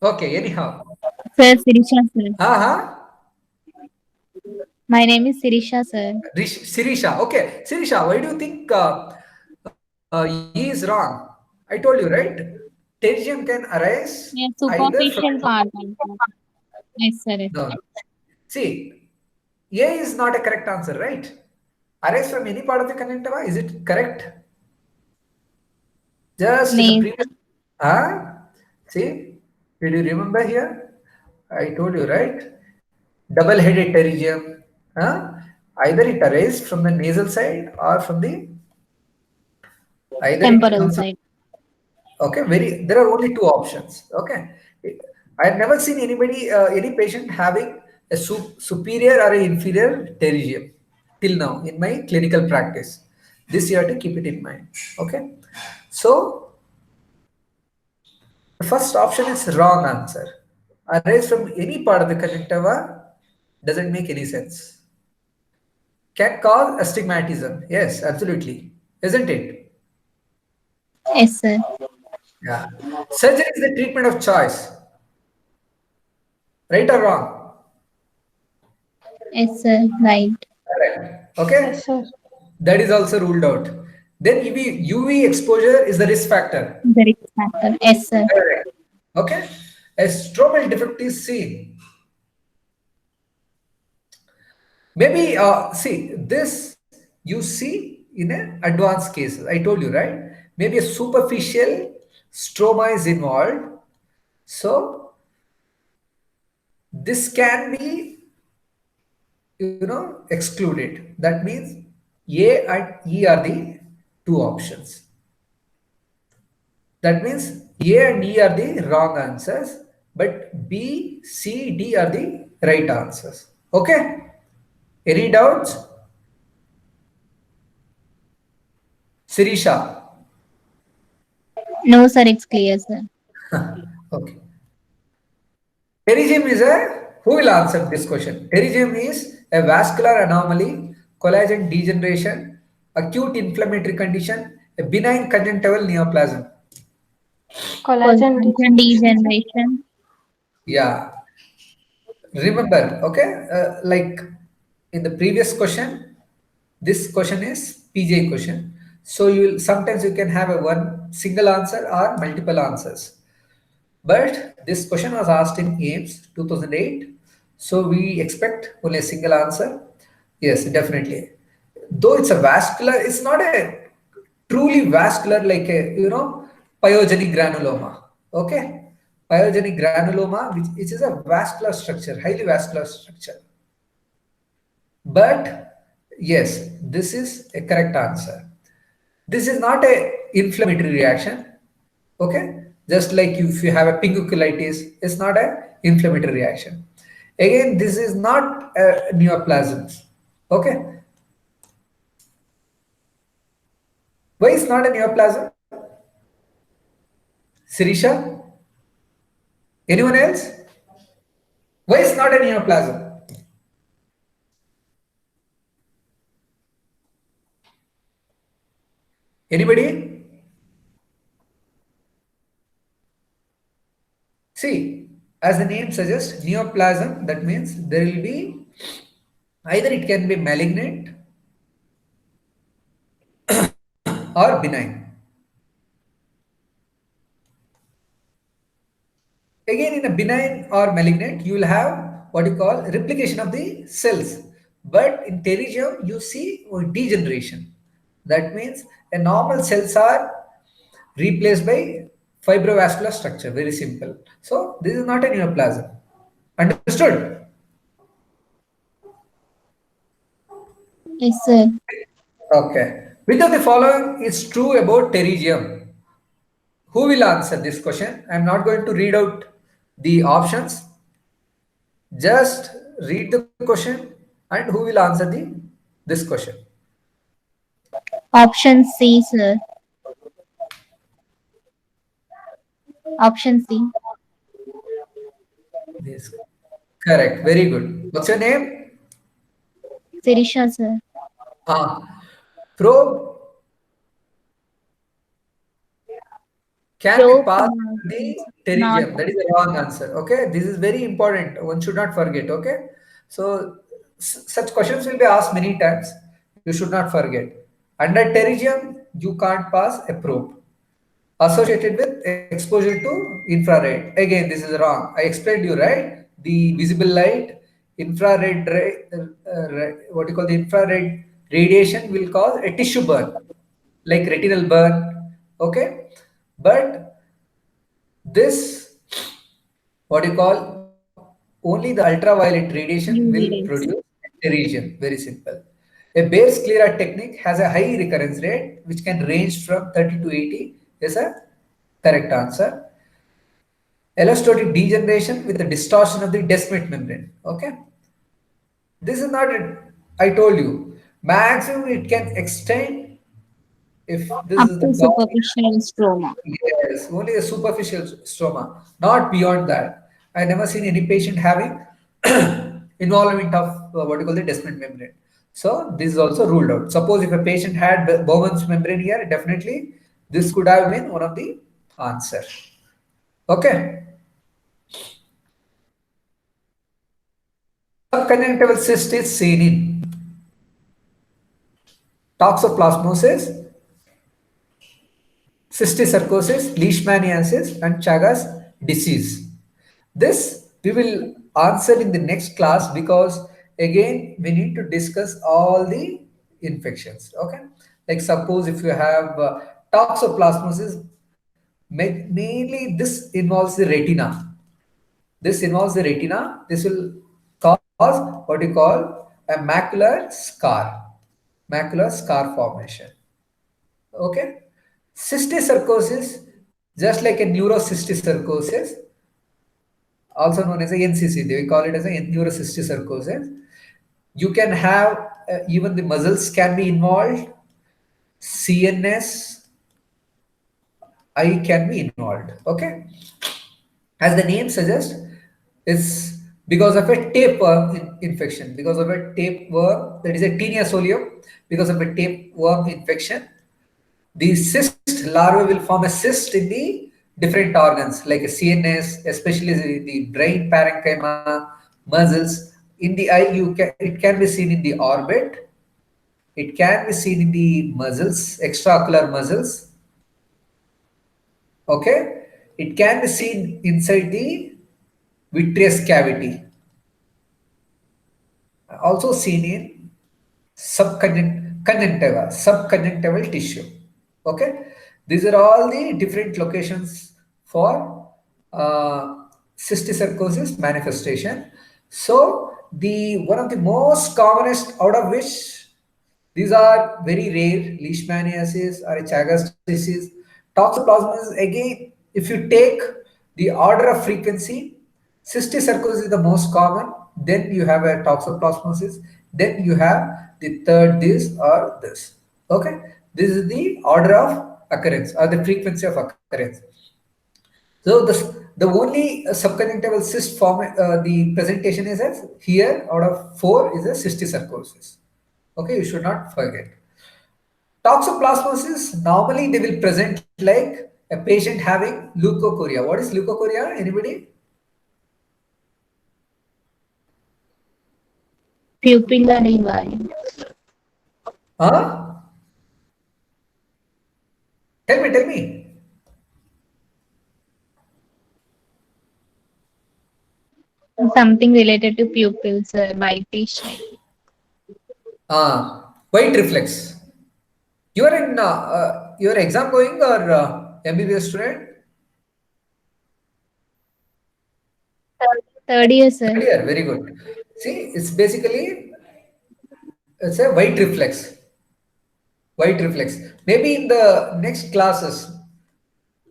Okay, anyhow. Sir, Sirisha, sir. Uh-huh. My name is Sirisha, sir. Sirisha. Okay. Sirisha, why do you think E is wrong? I told you, right? Pterygium can arise Yeah, either superficial from... part. Yes, sir. Yes, No. sir. See, A is not a correct answer, right? Arise from any part of the conjunctiva, is it correct? Just in the Nay. previous... See, did you remember here? I told you, right? Double-headed pterygium. Either it arises from the nasal side or from the... Either it Temporal comes... side. Okay, there are only two options. Okay, I have never seen anybody, any patient having a superior or an inferior pterygium till now in my clinical practice. This you have to keep it in mind. Okay, so the first option is wrong answer. Arise from any part of the conjunctiva doesn't make any sense. Can cause astigmatism. Yes, absolutely, isn't it? Yes, sir. Yeah. Surgery is the treatment of choice. Right or wrong? Yes, sir. Right. Correct. Okay. Yes, sir. That is also ruled out. Then UV exposure is the risk factor. The risk factor. Yes, sir. Correct. Okay. A stromal defect is seen. Maybe see this you see in an advanced cases. I told you, right? Maybe a superficial stroma is involved. So this can be excluded. That means A and E are the two options. That means A and E are the wrong answers, but B, C, D are the right answers. Okay? Any doubts? Sirisha. No, sir. It's clear, sir. Okay. Pterygium is who will answer this question? Pterygium is a vascular anomaly, collagen degeneration, acute inflammatory condition, a benign conjunctival neoplasm. Collagen Degeneration. Yeah. Remember, okay, like in the previous question, this question is PJ question. So sometimes you can have a one single answer or multiple answers. But this question was asked in AIMS 2008. So we expect only a single answer. Yes, definitely. Though it's a vascular, it's not a truly vascular like a, pyogenic granuloma. Okay. Pyogenic granuloma, which is a vascular structure, highly vascular structure. But yes, this is a correct answer. This is not a inflammatory reaction. Okay, just like if you have a conjunctivitis, it's not a inflammatory reaction. Again, this is not a neoplasm. Okay, Why is not a neoplasm? Sirisha? Anyone else? Why is not a neoplasm? Anybody? See, as the name suggests, neoplasm, that means there will be either it can be malignant or benign. Again, in a benign or malignant, you will have what you call replication of the cells. But in pterygium, you see degeneration. That means a normal cells are replaced by fibrovascular structure. Very simple. So this is not a neoplasm. Understood? Yes, sir. Okay. Which of the following is true about pterygium? Who will answer this question? I am not going to read out the options. Just read the question and who will answer this question? Option C, sir. Option C. This. Correct. Very good. What's your name? Sirisha, sir. Probe can be Probe passed cannot to the be- pterygium. not- That is the wrong answer. Okay. This is very important. One should not forget. Okay. So such questions will be asked many times. You should not forget. Under pterygium, you can't pass a probe associated with exposure to infrared. Again, this is wrong. I explained you, right? The visible light, infrared, what you call the infrared radiation will cause a tissue burn, like retinal burn. Okay, but this, what you call, only the ultraviolet radiation UV will rays. produce degeneration. Very simple. A bare sclera technique has a high recurrence rate, which can range from 30 to 80. Is a correct answer. Allostatic degeneration with the distortion of the descemet membrane. Okay. This is not it. I told you. Maximum it can extend if this Up is the to down. superficial stroma. Yes, only the superficial stroma, not beyond that. I never seen any patient having involvement of what you call the descemet membrane. So this is also ruled out. Suppose if a patient had Bowman's membrane here, definitely this could have been one of the answer. Okay. Subconjunctival cyst is seen in toxoplasmosis, cysticercosis, leishmaniasis, and Chagas disease. This we will answer in the next class because again we need to discuss all the infections. Okay, like suppose if you have toxoplasmosis, mainly this involves the retina. This involves the retina. This will cause what you call a macular scar formation. Okay, cysticercosis, just like a neurocysticercosis, also known as a NCC. They call it as a neurocysticercosis. You can have even the muscles can be involved, CNS, eye can be involved. Okay, as the name suggests, it's because of a tapeworm infection. Because of a tapeworm, that is a tinea solium. Because of a tapeworm infection, the cyst larvae will form a cyst in the different organs like a CNS, especially the brain parenchyma, muscles. In the eye, it can be seen in the orbit. It can be seen in the muscles, extraocular muscles. Okay, it can be seen inside the vitreous cavity. Also seen in subconjunctival tissue. Okay, these are all the different locations for cysticercosis manifestation. So the one of the most commonest out of which these are very rare, leishmaniasis or a Chagas disease. Toxoplasmosis, again, if you take the order of frequency, cysticercosis is the most common, then you have a toxoplasmosis, then you have the third this or this. Okay, This is the order of occurrence or the frequency of occurrence. So the only subconjunctival cyst form, the presentation is as here out of 4 is a cysticercosis. Okay, you should not forget. Toxoplasmosis, normally they will present like a patient having leukocoria. What is leukocoria? Anybody? Pupillar invalid. Huh? Tell me. Something related to pupils, whitish. White reflex. You are in your exam going or MBBS student? Third year, sir. Third year, very good. See, it's basically it's a white reflex. White reflex. Maybe in the next classes,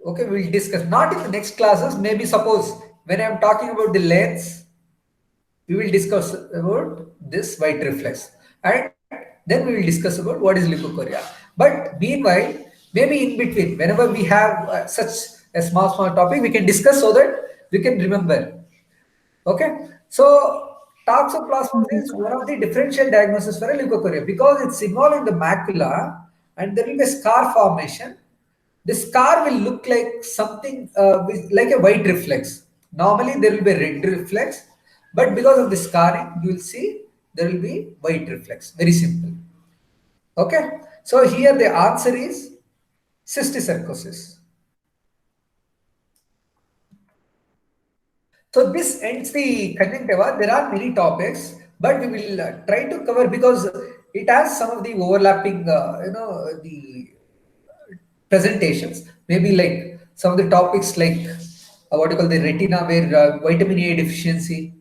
okay, we'll discuss. Not in the next classes. Maybe suppose when I'm talking about the lens, we will discuss about this white reflex, and then we will discuss about what is leukocoria. But meanwhile, maybe in between, whenever we have such a small topic, we can discuss so that we can remember. Okay, so toxoplasmosis is one of the differential diagnosis for a leukocoria because it's involved in the macula and there will be a scar formation. The scar will look like something like a white reflex. Normally there will be a red reflex, but because of the scarring, you will see there will be white reflex. Very simple. Okay, so here the answer is cysticercosis. So this ends the conjunctiva. There are many topics, but we will try to cover because it has some of the overlapping, the presentations. Maybe like some of the topics like what you call the retina, where vitamin A deficiency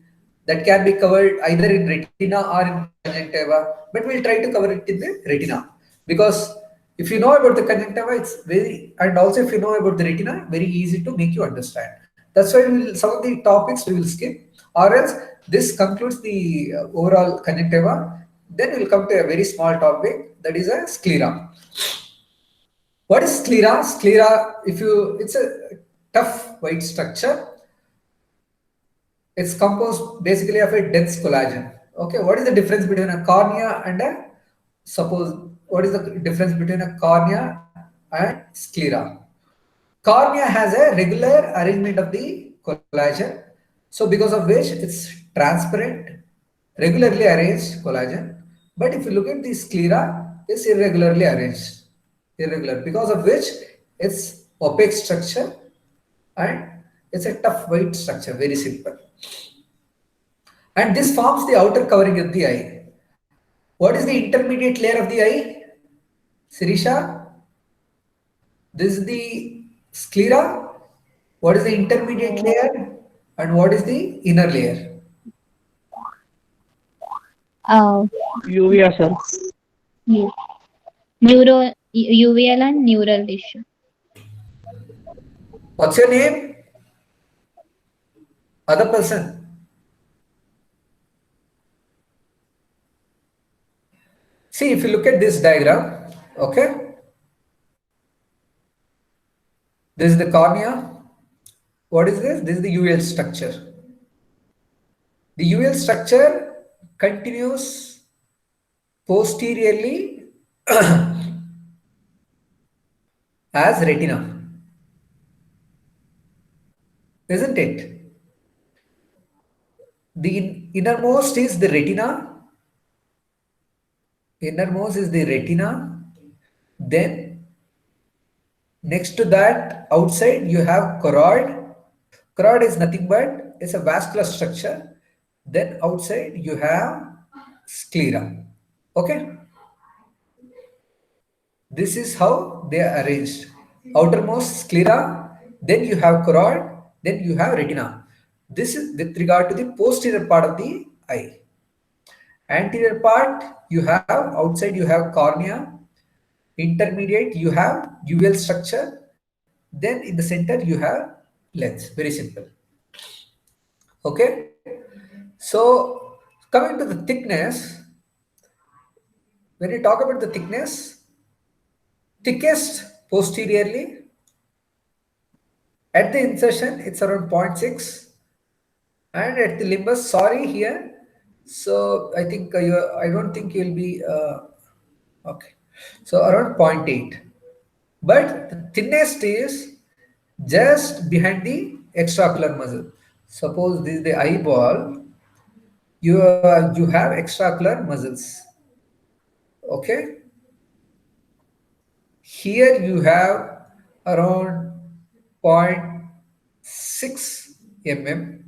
that can be covered either in retina or in conjunctiva. But we'll try to cover it in the retina because if you know about the conjunctiva, it's very, and also if you know about the retina, very easy to make you understand. That's why some of the topics we will skip, or else this concludes the overall conjunctiva. Then we'll come to a very small topic that is a sclera. What is sclera? Sclera, it's a tough white structure. It's composed basically of a dense collagen. Okay, what is the difference between a cornea and what is the difference between a cornea and sclera? Cornea has a regular arrangement of the collagen. So because of which it's transparent, regularly arranged collagen. But if you look at the sclera, it's irregularly arranged. Irregular, because of which it's opaque structure and it's a tough white structure, very simple. And this forms the outer covering of the eye. What is the intermediate layer of the eye? Sirisha? This is the sclera. What is the intermediate layer? And what is the inner layer? Uvea, sir. Uveal and neural tissue. What's your name? Other person. See, if you look at this diagram, okay, this is the cornea. What is this? This is the UL structure. The UL structure continues posteriorly as retina, isn't it? The innermost is the retina. Innermost is the retina. Then next to that, outside you have choroid. Choroid is nothing but it's a vascular structure. Then outside you have sclera. Okay. This is how they are arranged. Outermost sclera, then you have choroid, then you have retina. This is with regard to the posterior part of the eye. Anterior part, you have outside you have cornea. Intermediate, you have UL structure. Then in the center, you have lens. Very simple. Okay. So coming to the thickness, when you talk about the thickness, thickest posteriorly. At the insertion, it's around 0.6, and at the limbus, sorry here. So I think I don't think you'll be okay. So around 0.8, but the thinnest is just behind the extraocular muscle. Suppose this is the eyeball. You have extraocular muscles. Okay. Here you have around 0.6 mm.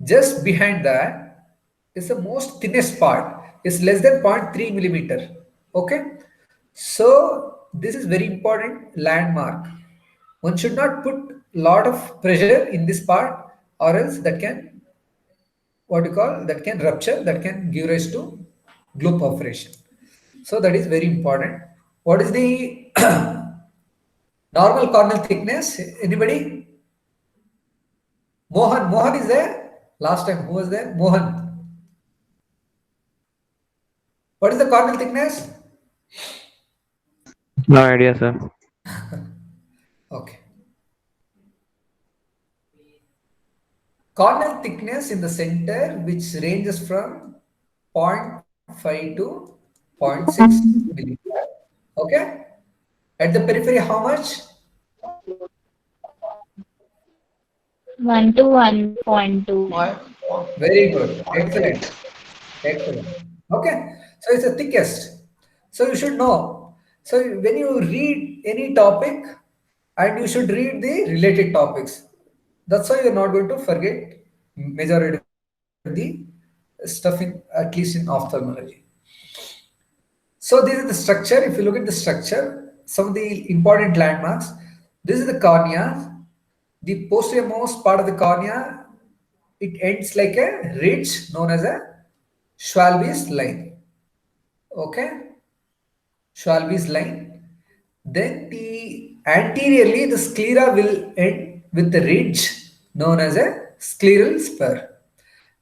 Just behind that is the most thinnest part. It's less than 0.3 millimeter. Okay. So this is very important landmark. One should not put lot of pressure in this part, or else that can, what you call, that can rupture, that can give rise to glue perforation. So that is very important. What is the normal corneal thickness? Anybody? Mohan is there? Last time who was there? Mohan. What is the corneal thickness? No idea, sir. Okay. Corneal thickness in the center, which ranges from 0.5 to 0.6 millimeter. Okay. At the periphery, how much? 1 to 1.2. Very good. Excellent. Excellent. Okay. So it's the thickest. So you should know. So when you read any topic, and you should read the related topics. That's why you're not going to forget majority of the stuff in, at least in ophthalmology. So this is the structure. If you look at the structure, some of the important landmarks. This is the cornea. The posteriormost part of the cornea, it ends like a ridge known as a Schwalbe's line. Okay, Schwalbe's line. Then the anteriorly, the sclera will end with the ridge known as a scleral spur.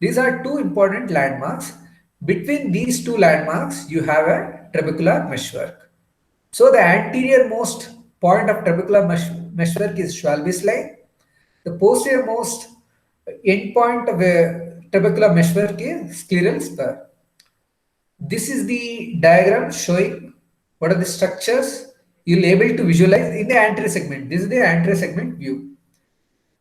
These are two important landmarks. Between these two landmarks, you have a trabecular meshwork. So the anterior most point of trabecular meshwork is Schwalbe's line. The posterior most end point of a trabecular meshwork is scleral spur. This is the diagram showing what are the structures you'll able to visualize in the anterior segment. This is the anterior segment view.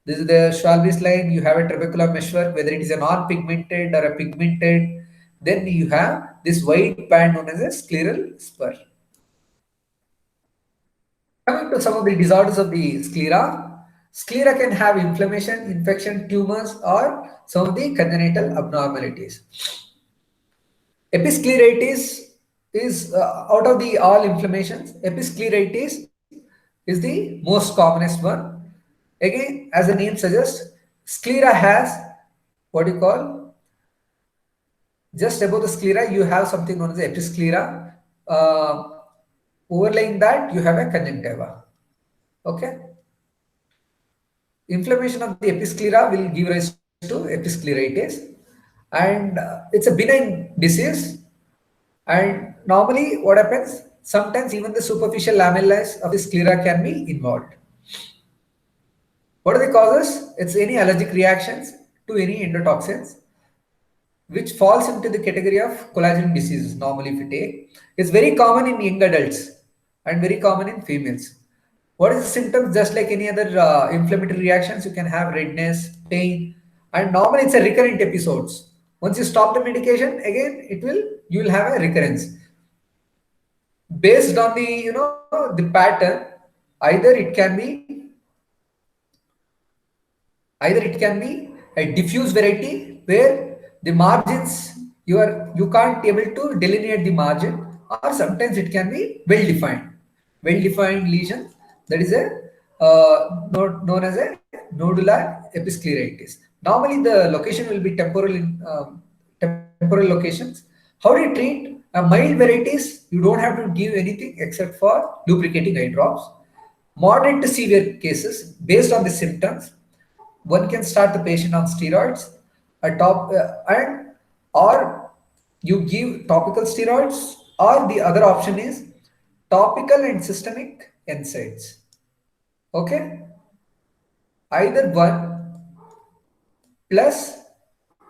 This is the Schwalbe's line. You have a trabecular meshwork, whether it is a non-pigmented or a pigmented. Then you have this white band known as a scleral spur. Coming to some of the disorders of the sclera, sclera can have inflammation, infection, tumors, or some of the congenital abnormalities. Episcleritis is out of the all inflammations. Episcleritis is the most commonest one. Again, as the name suggests, sclera has what you call, just above the sclera you have something known as the episclera. Overlaying that you have a conjunctiva. Okay. Inflammation of the episclera will give rise to episcleritis, and it's a benign disease. And normally what happens, sometimes even the superficial lamellas of the sclera can be involved. What are the causes? It's any allergic reactions to any endotoxins, which falls into the category of collagen diseases. Normally, if you take, it's very common in young adults and very common in females. What is the symptoms? Just like any other inflammatory reactions, you can have redness, pain, and normally it's a recurrent episodes. Once you stop the medication, again you will have a recurrence. Based on the the pattern, either it can be a diffuse variety where the margins you can't able to delineate the margin, or sometimes it can be well defined lesion, that is a known as a nodular episcleritis. Normally the location will be temporal in temporal locations. How do you treat mild varieties? You don't have to give anything except for lubricating eye drops. Moderate to severe cases, based on the symptoms, one can start the patient on steroids, or you give topical steroids, or the other option is topical and systemic NSAIDs. Okay, either one plus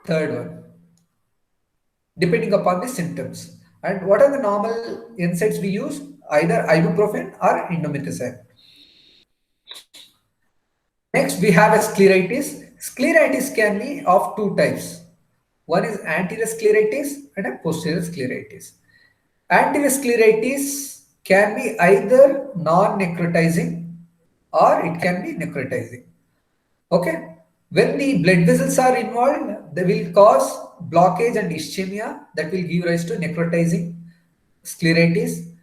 third one, depending upon the symptoms. And what are the normal NSAIDs we use? Either ibuprofen or indomethacin. Next, we have a scleritis. Scleritis can be of two types. One is anterior scleritis and a posterior scleritis. Anterior scleritis can be either non-necrotizing or it can be necrotizing. Okay. When the blood vessels are involved, they will cause blockage and ischemia that will give rise to necrotizing scleritis.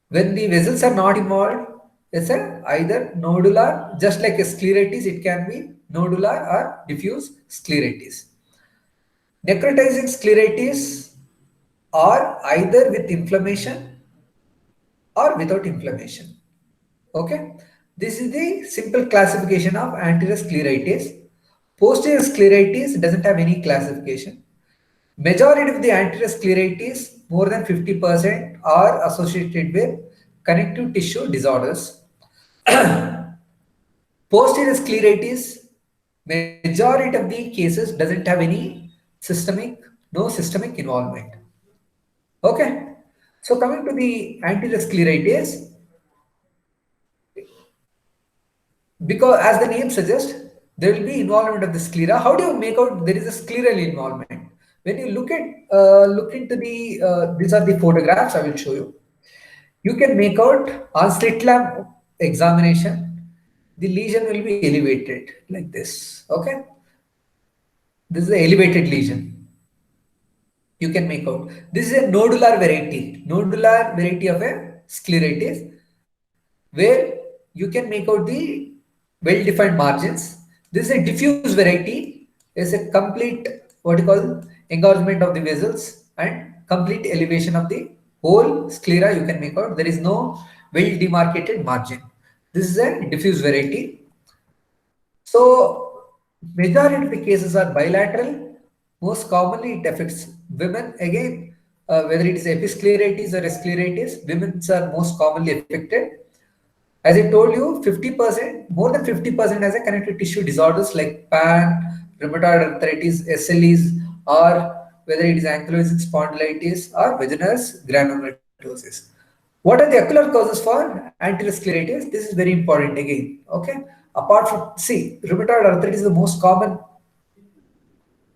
When the vessels are not involved, it's either nodular, just like a scleritis, it can be nodular or diffuse scleritis. Necrotizing scleritis are either with inflammation or without inflammation. Okay, this is the simple classification of anterior scleritis. Posterior scleritis doesn't have any classification. Majority of the anterior scleritis, more than 50%, are associated with connective tissue disorders. Posterior scleritis, majority of the cases doesn't have any no systemic involvement. Okay, so coming to the anterior scleritis, because as the name suggests, there will be involvement of the sclera. How do you make out there is a scleral involvement? When you look into the these are the photographs I will show you. You can make out on slit lamp examination, the lesion will be elevated like this. Okay, this is the elevated lesion. You can make out. This is a nodular variety of a scleritis, where you can make out the well-defined margins. This is a diffuse variety, is a complete what you call engorgement of the vessels and complete elevation of the whole sclera. You can make out there is no well-demarcated margin. This is a diffuse variety. So majority of the cases are bilateral. Most commonly it affects women. Again, whether it is episcleritis or scleritis, women are most commonly affected. As I told you, 50%, more than 50% has a connective tissue disorders like PAN, rheumatoid arthritis, SLEs, or whether it is ankylosing spondylitis or vaginous granulomatosis. What are the ocular causes for anterior scleritis? This is very important again. Okay. Apart from, see, rheumatoid arthritis is the most common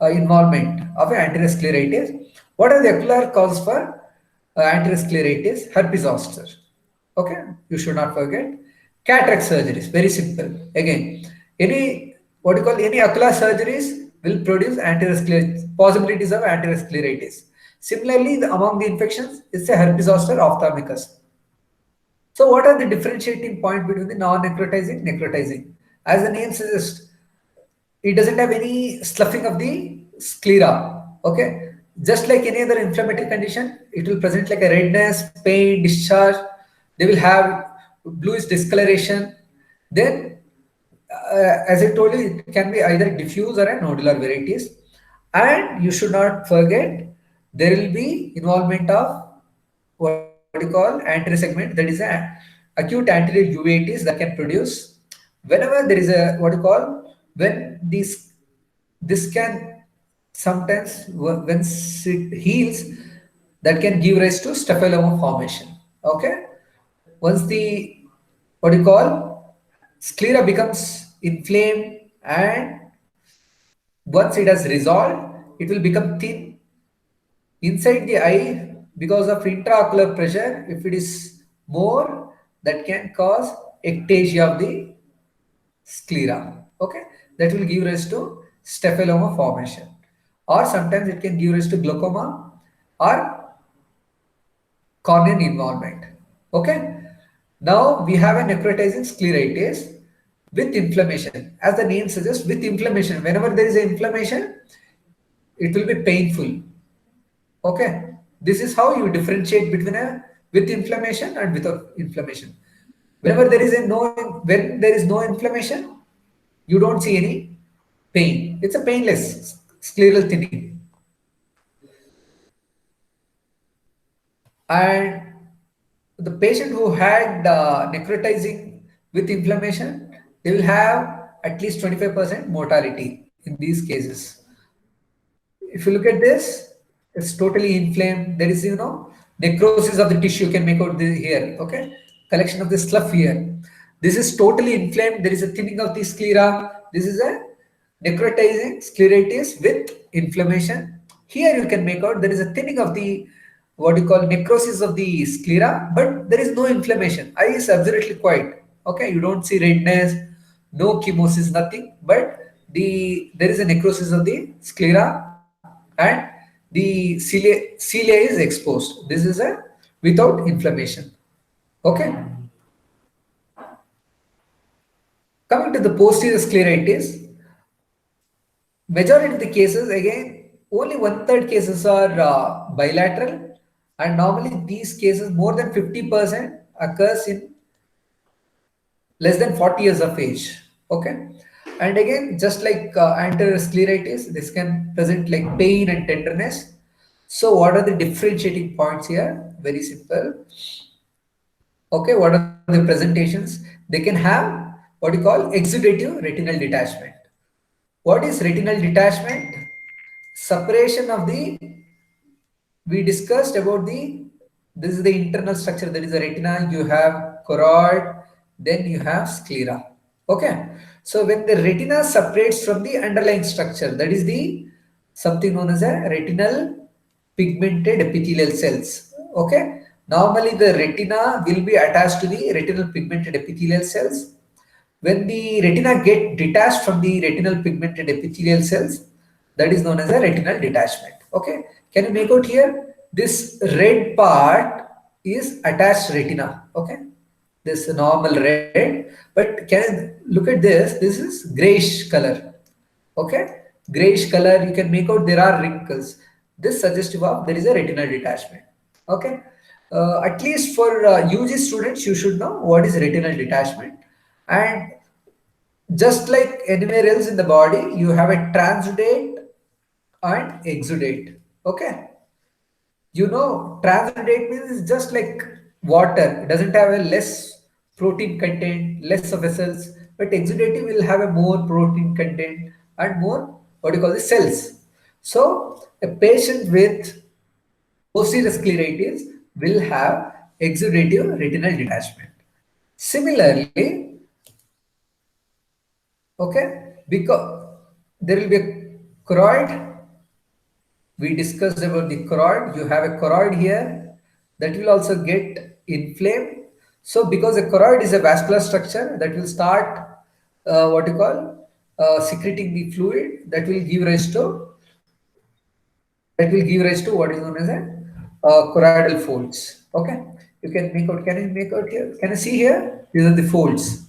involvement of anterior scleritis. What are the ocular causes for anterior scleritis? Herpes zoster. Okay, you should not forget. Cataract surgeries, very simple. Again, any ocular surgeries will produce anterior scleritis, possibilities of anterior scleritis. Similarly, among the infections, it's a herpes zoster ophthalmicus. So what are the differentiating point between the non-necrotizing, necrotizing? As the name suggests, it doesn't have any sloughing of the sclera. Okay, just like any other inflammatory condition, it will present like a redness, pain, discharge. They will have bluish discoloration. Then, as I told you, it can be either diffuse or a nodular varieties. And you should not forget, there will be involvement of what you call anterior segment, that is a acute anterior uveitis that can produce whenever there is a when this can sometimes when it heals, that can give rise to staphyloма formation. Okay, once the sclera becomes inflamed, and once it has resolved, it will become thin inside the eye because of intraocular pressure. If it is more, that can cause ectasia of the sclera. Okay, that will give rise to staphylomas formation, or sometimes it can give rise to glaucoma or corneal involvement. Okay, now we have a necrotizing scleritis with inflammation. As the name suggests, with inflammation, whenever there is an inflammation, it will be painful. Okay, this is how you differentiate between a with inflammation and without inflammation. Whenever there is when there is no inflammation, you don't see any pain. It's a painless scleral thinning. And the patient who had necrotizing with inflammation, they will have at least 25% mortality in these cases. If you look at this, it's totally inflamed. There is, necrosis of the tissue. You can make out here, okay? Collection of the slough here. This is totally inflamed. There is a thinning of the sclera. This is a necrotizing scleritis with inflammation. Here you can make out there is a thinning of the what you call necrosis of the sclera, but there is no inflammation. Eye is absolutely quiet. Okay, you don't see redness, no chemosis, nothing. But there is a necrosis of the sclera and the cilia is exposed. This is a without inflammation. Okay. Coming to the posterior scleritis, majority of the cases, again, only 1/3 cases are bilateral, and normally these cases more than 50% occurs in less than 40 years of age. Okay, and again, just like anterior scleritis, this can present like pain and tenderness. So, what are the differentiating points here? Very simple. Okay, what are the presentations? They can have what you call exudative retinal detachment. What is retinal detachment? Separation of the, we discussed about this is the internal structure. There is a retina, you have choroid, then you have sclera. Okay. So when the retina separates from the underlying structure, that is the something known as a retinal pigmented epithelial cells. Okay. Normally the retina will be attached to the retinal pigmented epithelial cells. When the retina get detached from the retinal pigmented epithelial cells, that is known as a retinal detachment. Okay, can you make out here? This red part is attached retina. Okay, this normal red, but can you look at this? This is grayish color. Okay, grayish color. You can make out there are wrinkles. This suggestive of there is a retinal detachment. Okay, at least for UG students, you should know what is retinal detachment. And just like anywhere else in the body, you have a transudate and exudate. Okay. Transudate means just like water. It doesn't have a less protein content, less of vessels, but exudative will have a more protein content and more what you call the cells. So a patient with posterior scleritis will have exudative retinal detachment. Similarly, okay, because there will be a choroid. We discussed about the choroid. You have a choroid here that will also get inflamed. So because a choroid is a vascular structure that will start secreting the fluid that will give rise to what is known as a choroidal folds. Okay, you can make out. Can you make out here? Can you see here? These are the folds.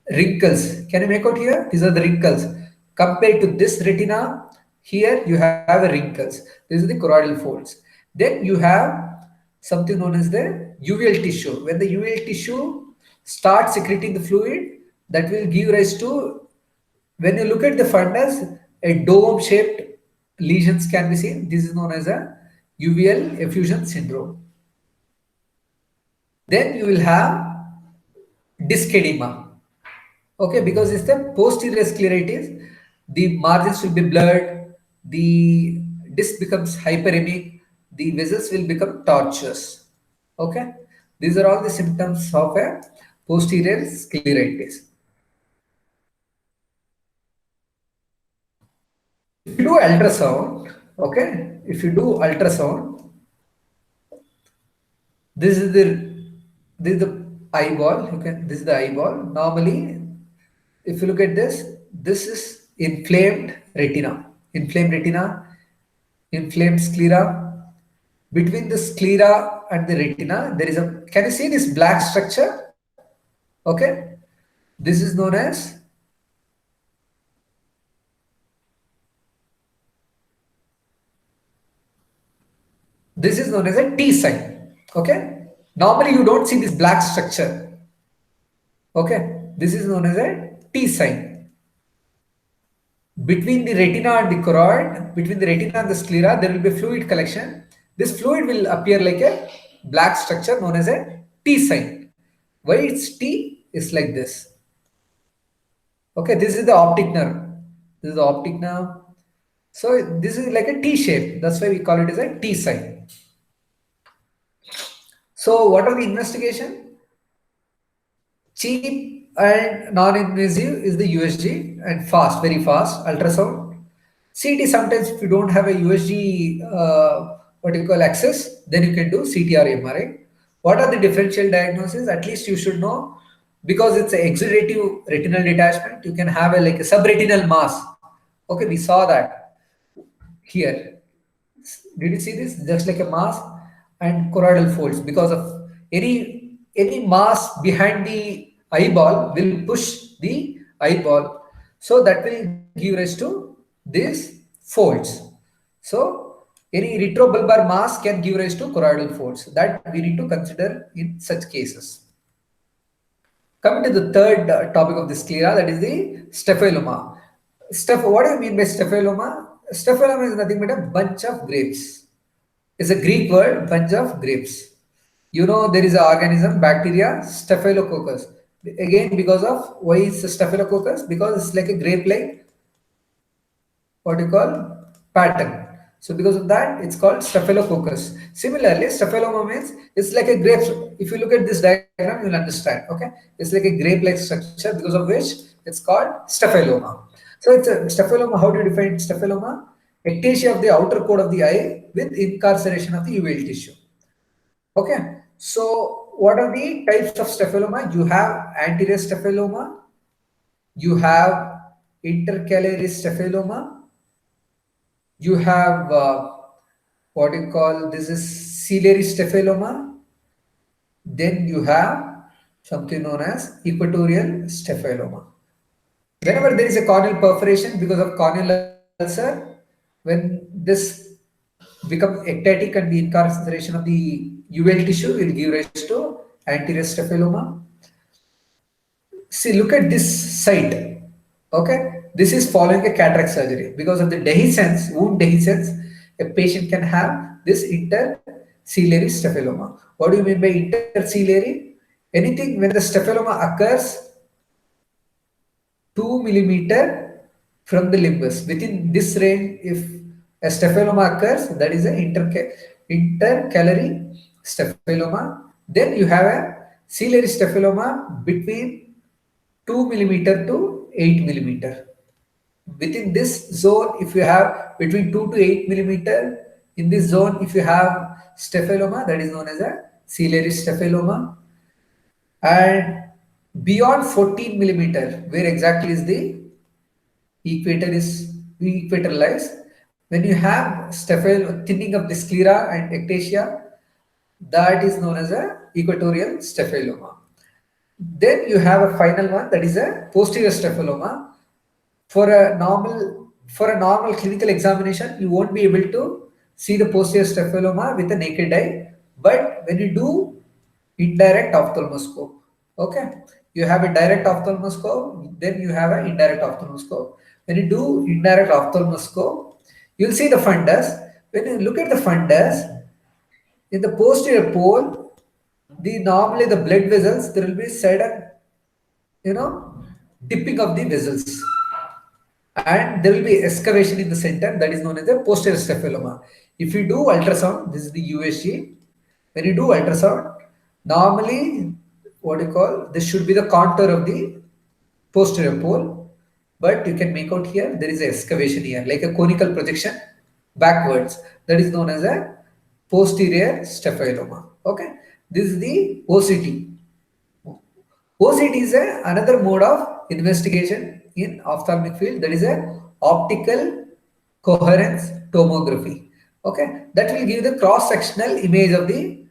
Wrinkles. Can you make out here? These are the wrinkles. Compared to this retina, here you have a wrinkles. This is the choroidal folds. Then you have something known as the uveal tissue. When the uveal tissue starts secreting the fluid, that will give rise to, when you look at the fundus, a dome-shaped lesions can be seen. This is known as a uveal effusion syndrome. Then you will have disc edema. Okay, because it's the posterior scleritis, the margins will be blurred, the disc becomes hyperemic, the vessels will become tortuous. Okay, these are all the symptoms of a posterior scleritis. If you do ultrasound, okay, if you do ultrasound, this is the eyeball. This is the eyeball. Normally, if you look at this is inflamed retina, inflamed sclera. Between the sclera and the retina, there is a, can you see this black structure? Okay, this is known as a T sign. Okay, normally you don't see this black structure. Okay, this is known as a T sign. Between the retina and the choroid, between the retina and the sclera, there will be fluid collection. This fluid will appear like a black structure known as a T sign. Why it's T is like this. Okay, this is the optic nerve. This is the optic nerve. So this is like a T shape. That's why we call it as a T sign. So what are the investigation? Cheap and non-invasive is the USG, and fast, very fast, ultrasound. CT sometimes if you don't have a USG, what you call access, then you can do CT or MRI. What are the differential diagnoses? At least you should know, because it's an exudative retinal detachment. You can have a like a subretinal mass. Okay, we saw that here. Did you see this? Just like a mass and choroidal folds. Because of any mass behind the eyeball will push the eyeball, so that will give rise to these folds. So any retrobulbar mass can give rise to choroidal folds. That we need to consider in such cases. Coming to the third topic of the sclera, that is the staphyloma. What do you mean by staphyloma? Staphyloma is nothing but a bunch of grapes. It's a Greek word, bunch of grapes. You know, there is an organism, bacteria, staphylococcus. Again, because of, why is staphylococcus? Because it's like a grape-like, what you call, pattern. So because of that, it's called staphylococcus. Similarly, staphyloma means it's like a grape. If you look at this diagram, you'll understand. Okay, it's like a grape-like structure, because of which it's called staphyloma. So it's a staphyloma. How do you define staphyloma? Ectasia of the outer coat of the eye with incarceration of the uveal tissue. Okay, so what are the types of staphyloma? You have anterior staphyloma, you have intercalary staphyloma, you have what you call, this is ciliary staphyloma, then you have something known as equatorial staphyloma. Whenever there is a corneal perforation because of corneal ulcer, when this becomes ectatic and the incarceration of the uveal tissue will give rise to anterior staphyloma. See, look at this site. Okay, this is following a cataract surgery. Because of the dehiscence, wound dehiscence, a patient can have this interciliary staphyloma. What do you mean by interciliary? Anything when the staphyloma occurs 2 millimeter from the limbus. Within this range, if a staphyloma occurs, that is an intercalary staphyloma. Then you have a ciliary staphyloma between 2 millimeter to 8 millimeter. Within this zone, if you have between 2 to 8 millimeter, in this zone, if you have staphyloma, that is known as a ciliary staphyloma. And beyond 14 millimeter, where exactly is the equator lies, when you have thinning of the sclera and ectasia, that is known as a equatorial staphyloma. Then you have a final one, that is a posterior staphyloma. For a normal clinical examination, you won't be able to see the posterior staphyloma with a naked eye, but when you do indirect ophthalmoscope, okay, you have a direct ophthalmoscope, then you have an indirect ophthalmoscope. When you do indirect ophthalmoscope, you'll see the fundus. When you look at the fundus, in the posterior pole, normally the blood vessels, there will be sudden, dipping of the vessels. And there will be excavation in the center, that is known as the posterior staphyloma. If you do ultrasound, this is the USG. When you do ultrasound, normally, this should be the contour of the posterior pole, but you can make out here, there is an excavation here, like a conical projection backwards. That is known as a posterior staphyloma. Okay, this is the OCT. OCT is another mode of investigation in ophthalmic field, that is a optical coherence tomography. Okay, that will give the cross-sectional image of the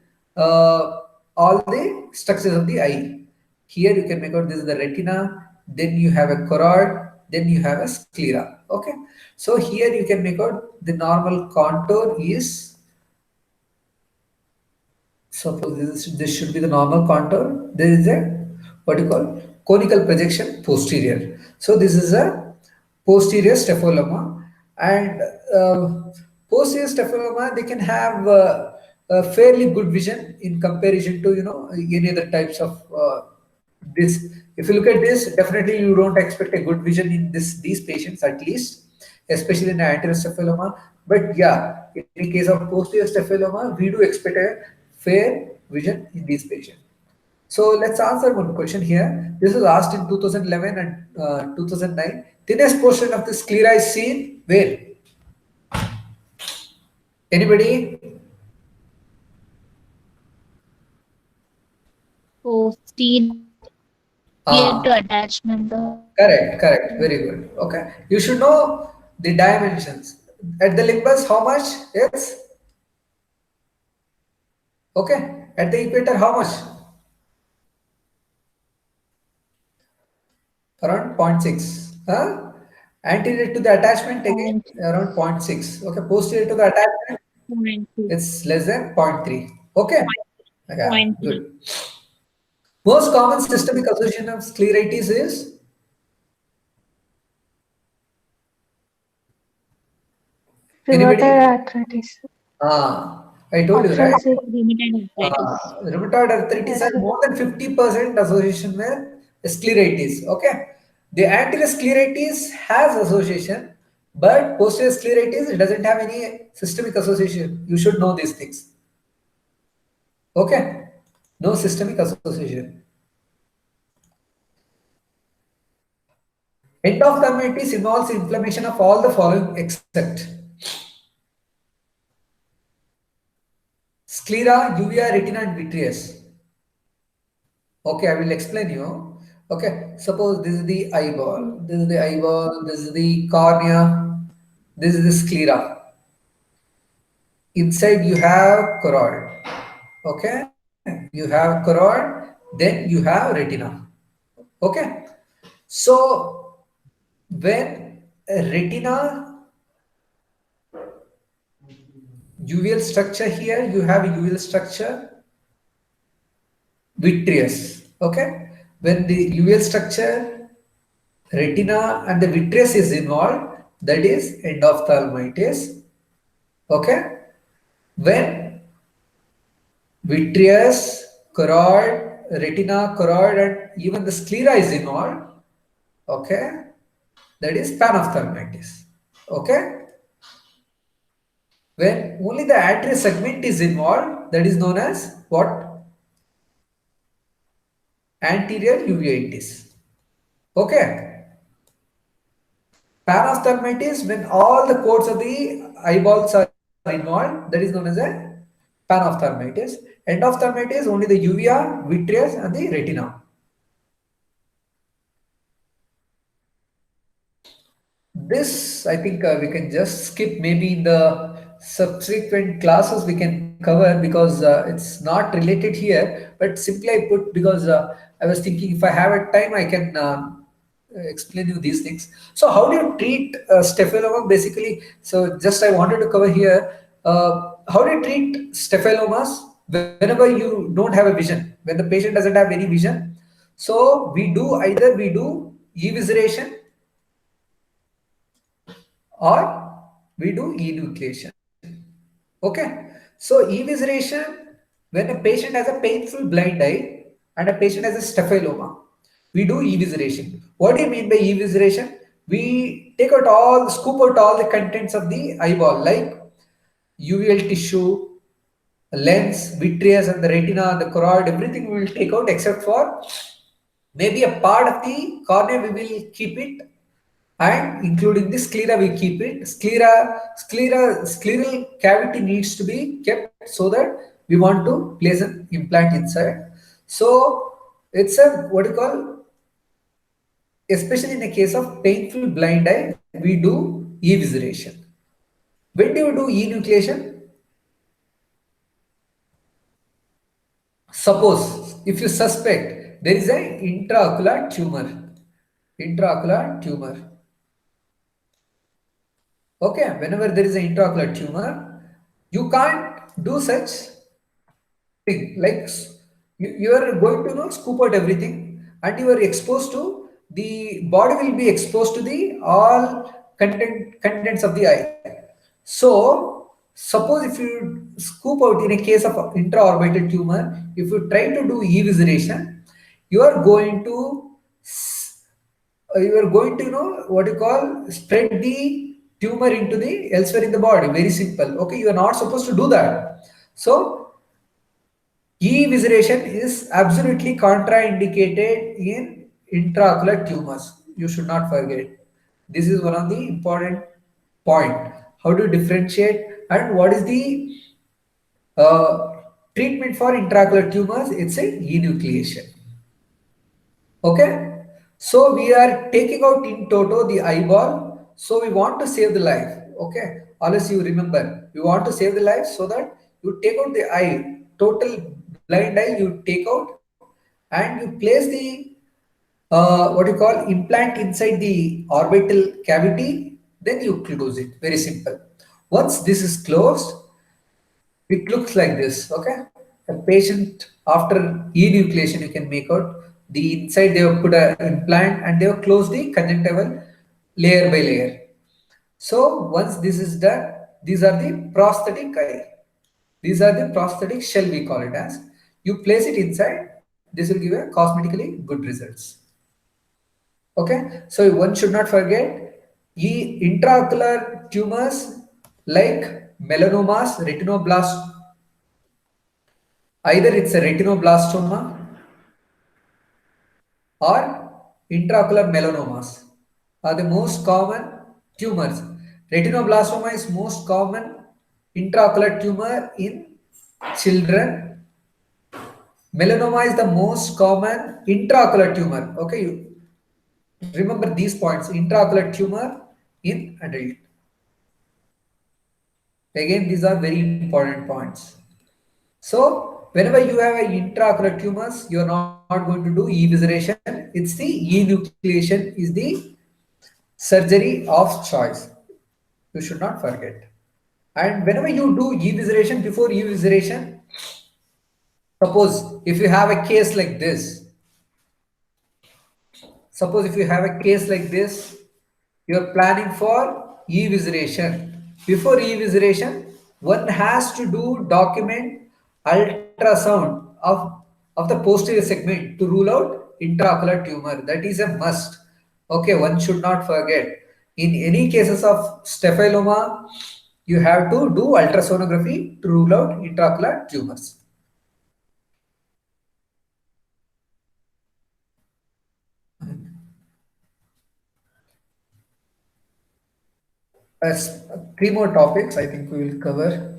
all the structures of the eye. Here you can make out this is the retina, then you have a choroid, then you have a sclera. Okay, so here you can make out the normal contour is, suppose this should be the normal contour. There is a conical projection posterior. So this is a posterior staphyloma, and posterior staphyloma, they can have fairly good vision in comparison to any other types of this. If you look at this, definitely you don't expect a good vision in these patients, at least, especially in anterior cephaloma. But yeah, in case of posterior cephaloma, we do expect a fair vision in these patients. So let's answer one question here. This was asked in 2011 and 2009. Thinnest portion of the sclera is seen where? Anybody? Posterior to attachment. Correct. Very good. Okay. You should know the dimensions. At the limbus, how much? Yes. Okay. At the equator, how much? Around 0.6. Huh? Anterior to the attachment, again, around 0.6. Okay. Posterior to the attachment, it's less than 0.3. Okay. Yeah, good. Most common systemic association of scleritis is Rheumatoid anybody? arthritis. I told you, right? Arthritis. Rheumatoid arthritis has more than 50% association with scleritis. Okay. The anterior scleritis has association, but posterior scleritis doesn't have any systemic association. You should know these things. Okay. No systemic association. Endophthalmitis involves inflammation of all the following except sclera, uvea, retina, and vitreous. Okay, I will explain you. Okay, suppose this is the eyeball, this is the cornea, this is the sclera. Inside you have choroid. Okay, you have choroid, then you have retina. Okay, so when retina uveal structure here, you have uveal structure vitreous. Okay, when the uveal structure retina and the vitreous is involved, that is endophthalmitis. Okay, when vitreous, choroid, retina, choroid, and even the sclera is involved, okay, that is panophthalmitis. Okay, when only the artery segment is involved, that is known as what? Anterior uveitis. Okay. Panophthalmitis, when all the codes of the eyeballs are involved, that is known as a panophthalmitis. Endophthalmitis, only the uvea, vitreous, and the retina. This, I think we can just skip. Maybe in the subsequent classes we can cover because it's not related here, but simply I put because I was thinking if I have a time I can explain you these things. So how do you treat staphylomas basically? So just I wanted to cover here, how do you treat staphylomas whenever you don't have a vision, when the patient doesn't have any vision? So we do either evisceration or we do enucleation. Okay, so evisceration, when a patient has a painful blind eye and a patient has a staphyloma, we do evisceration. What do you mean by evisceration? We scoop out all the contents of the eyeball, like uveal tissue, lens, vitreous, and the retina, the choroid, everything we will take out except for maybe a part of the cornea we will keep it, and including the sclera we keep it. Scleral cavity needs to be kept so that we want to place an implant inside. So it's a what you call, especially in the case of painful blind eye, we do evisceration. When do you do enucleation? Suppose if you suspect there is an intraocular tumor. Okay, whenever there is an intraocular tumor, you can't do such thing. Like you are going to scoop out everything, and you are exposed to the body will be exposed to the all contents of the eye. So Suppose if you scoop out in a case of intraorbital tumor, if you try to do evisceration, you are going to what you call spread the tumor into the elsewhere in the body. Very simple. Okay, you are not supposed to do that. So evisceration is absolutely contraindicated in intraocular tumors. You should not forget. This is one of the important point. How to differentiate and what is the treatment for intraocular tumors? It's a enucleation. Okay, so we are taking out in toto the eyeball. So we want to save the life. Okay, unless you remember, we want to save the life so that you take out the eye, total blind eye. You take out and you place the what you call implant inside the orbital cavity. Then you close it. Very simple. Once this is closed, it looks like this. Okay, a patient after enucleation, you can make out the inside. They have put an implant and they have closed the conjunctival layer by layer. So once this is done, these are the prosthetic eye. These are the prosthetic shell, we call it as. You place it inside. This will give a cosmetically good results. Okay, so one should not forget intraocular tumors like melanomas, retinoblast. Either it's a retinoblastoma or intraocular melanomas are the most common tumors. Retinoblastoma is most common intraocular tumor in children. Melanoma is the most common intraocular tumor. Okay, you remember these points. Intraocular tumor in adult. Again, these are very important points. So whenever you have an intraocular tumors, you are not going to do evisceration. It's the enucleation is the surgery of choice. You should not forget. And whenever you do evisceration, before evisceration, suppose if you have a case like this, you are planning for evisceration. Before evisceration, one has to document ultrasound of the posterior segment to rule out intraocular tumor. That is a must. Okay, one should not forget. In any cases of staphyloma, you have to do ultrasonography to rule out intraocular tumors. As three more topics, I think we will cover.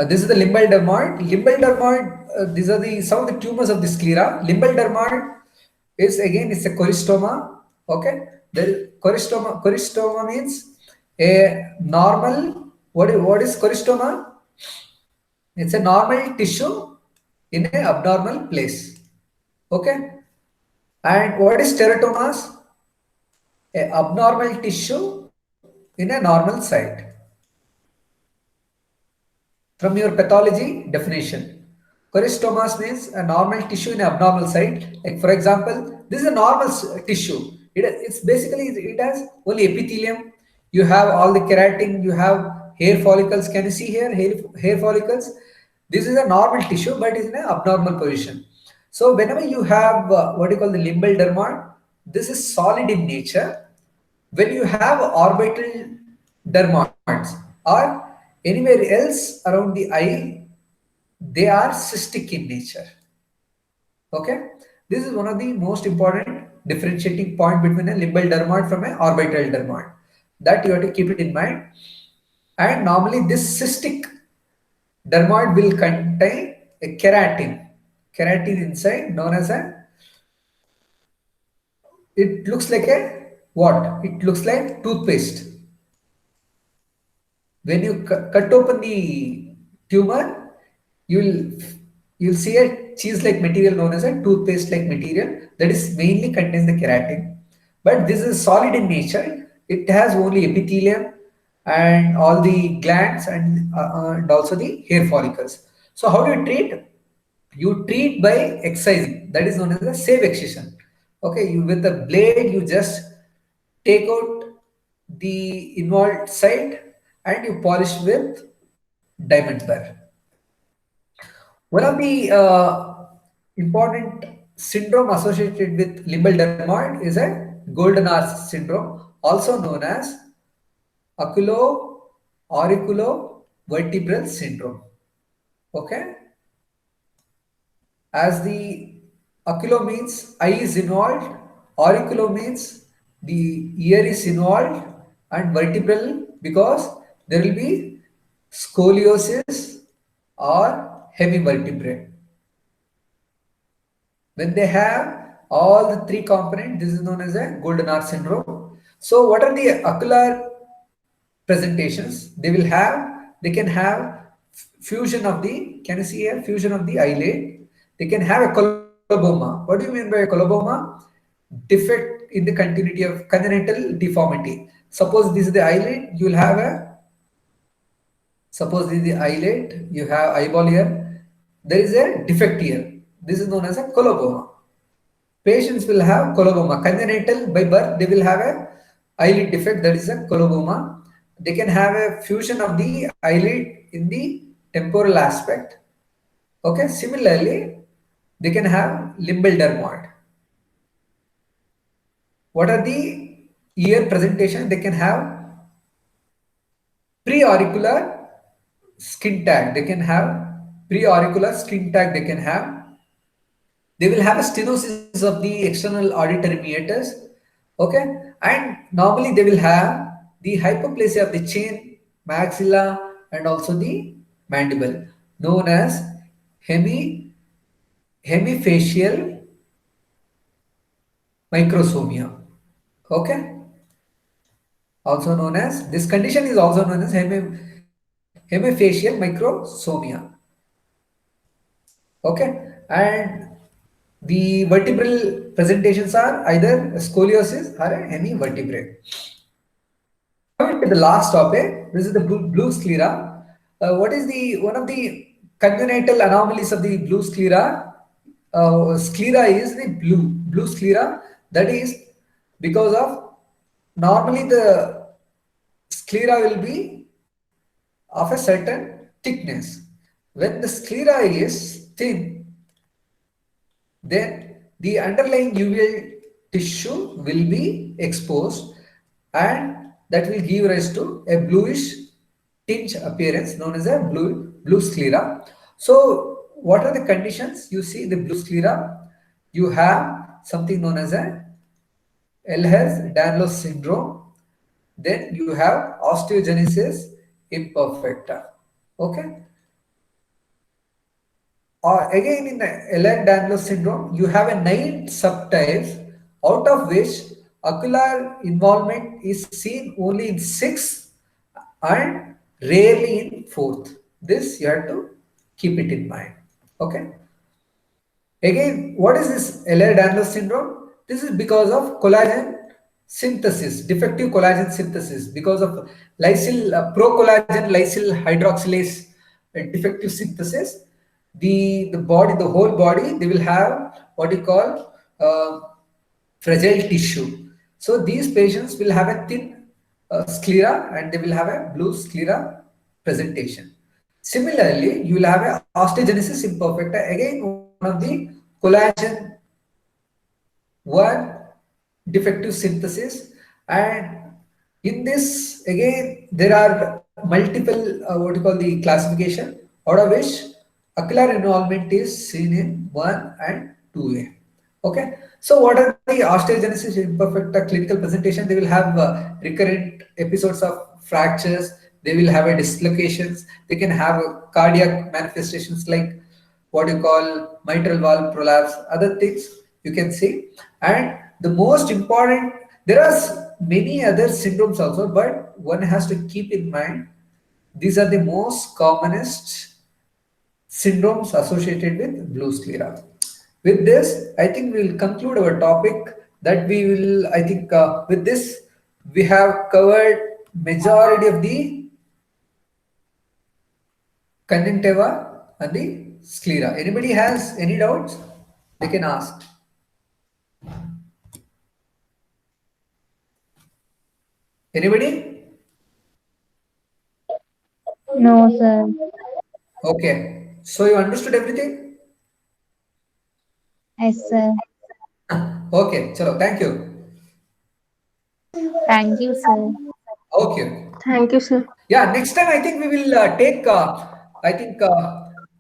This is the limbal dermoid. Limbal dermoid. These are some of the tumors of the sclera. Limbal dermoid is again it's a choristoma. Okay, the choristoma means a normal. What is choristoma? It's a normal tissue in an abnormal place. Okay, and what is teratomas? A abnormal tissue in a normal site. From your pathology definition, choristomas means a normal tissue in an abnormal site. Like for example, this is a normal tissue. It's basically it has only epithelium. You have all the keratin. You have hair follicles. Can you see here hair follicles? This is a normal tissue, but it's in an abnormal position. So whenever you have what you call the limbal dermoid, this is solid in nature. When you have orbital dermoids or anywhere else around the eye, they are cystic in nature. Okay, this is one of the most important differentiating point between a limbal dermoid from an orbital dermoid. That you have to keep it in mind. And normally this cystic dermoid will contain a keratin inside, known as it looks like a what? It looks like toothpaste. When you cut open the tumor, you'll see a cheese-like material known as a toothpaste-like material that is mainly contains the keratin. But this is solid in nature. It has only epithelium and all the glands and also the hair follicles. So how do you treat? You treat by excising. That is known as a safe excision. Okay, you with the blade you just take out the involved site and you polish with diamond burr. One of the important syndrome associated with limbal dermoid is a golden arch syndrome, also known as oculo-auriculo-vertebral syndrome. Okay, as the oculo means eye is involved, auriculo means the ear is involved, and vertebral because there will be scoliosis or hemivertebrae. When they have all the three components, this is known as a golden arch syndrome. So what are the ocular presentations? They can have fusion of the, can you see here, fusion of the eyelid. They can have a coloboma. What do you mean by a coloboma? Defect in the continuity of congenital deformity. Suppose this is the eyelid, you will have a, suppose this is the eyelid, you have eyeball here, there is a defect here. This is known as a coloboma. Patients will have coloboma. Congenital by birth, they will have a eyelid defect, that is a coloboma. They can have a fusion of the eyelid in the temporal aspect. Okay, similarly, they can have limbal dermoid. What are the ear presentation? They can have preauricular skin tag. They can have preauricular skin tag. They can have. They will have a stenosis of the external auditory meatus. Okay, and normally they will have the hypoplasia of the chin, maxilla, and also the mandible, known as hemifacial microsomia. Okay, also known as, this condition is also known as hemifacial microsomia. Okay, and the vertebral presentations are either scoliosis or a hemivertebrae. Coming to the last topic, this is the blue sclera. What is the one of the congenital anomalies of the blue sclera? Sclera is the blue sclera. That is because of, normally the sclera will be of a certain thickness. When the sclera is thin, then the underlying uveal tissue will be exposed, and that will give rise to a bluish tinge appearance known as a blue sclera. So what are the conditions? You see the blue sclera, you have something known as a Ehlers-Danlos syndrome, then you have osteogenesis imperfecta. Okay, again in the Ehlers-Danlos syndrome, you have a 9 subtypes, out of which ocular involvement is seen only in 6 and rarely in 4th. This you have to keep it in mind. Okay. Again, what is this Ehlers-Danlos syndrome? This is because of collagen synthesis, defective collagen synthesis, because of procollagen lysyl hydroxylase defective synthesis. The whole body, they will have what you call fragile tissue. So these patients will have a thin sclera and they will have a blue sclera presentation. Similarly, you will have a osteogenesis imperfecta, again one of the collagen 1 defective synthesis, and in this again there are multiple what you call the classification, out of which ocular involvement is seen in 1 and 2A. Okay, so what are the osteogenesis imperfecta clinical presentation? They will have recurrent episodes of fractures, they will have a dislocations, they can have cardiac manifestations like what you call mitral valve prolapse, other things you can see. And the most important, there are many other syndromes also, but one has to keep in mind these are the most commonest syndromes associated with blue sclera. With this, I think we will conclude our topic. That we will, I think, with this we have covered majority of the conjunctiva and the sclera. Anybody has any doubts? They can ask. Anybody? No, sir. Okay. So you understood everything? Yes, sir. Okay. Chalo. Thank you. Thank you, sir. Okay. Thank you, sir. Yeah. Next time I think we will take. I think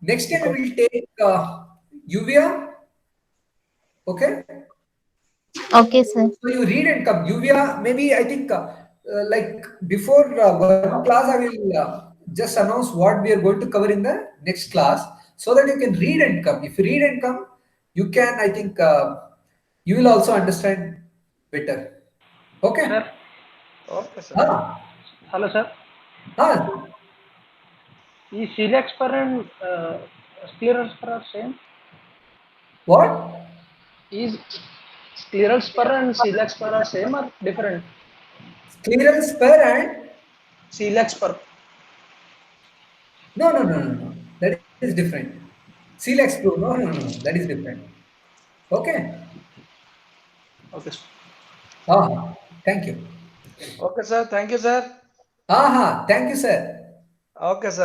next time we will take uvea. Okay. Okay, sir. So you read and come. Uvea, maybe I think like before one class, I will just announce what we are going to cover in the next class so that you can read and come. If you read and come, you can, I think, you will also understand better. Okay? Sir. Okay, sir. Ah, Hello, sir. ah, Is celiac spur and scleral spur are same? what? Is scleral spur and celiac spur are same or different? Scleral spur and Celiac spur. no, no, no, no, no. That is different. Coelex blue. No, no, no, no. That is different. Okay? Okay, sir. Ah, thank you. Okay, sir. Thank you, sir. Aha, thank you, sir. Okay, sir.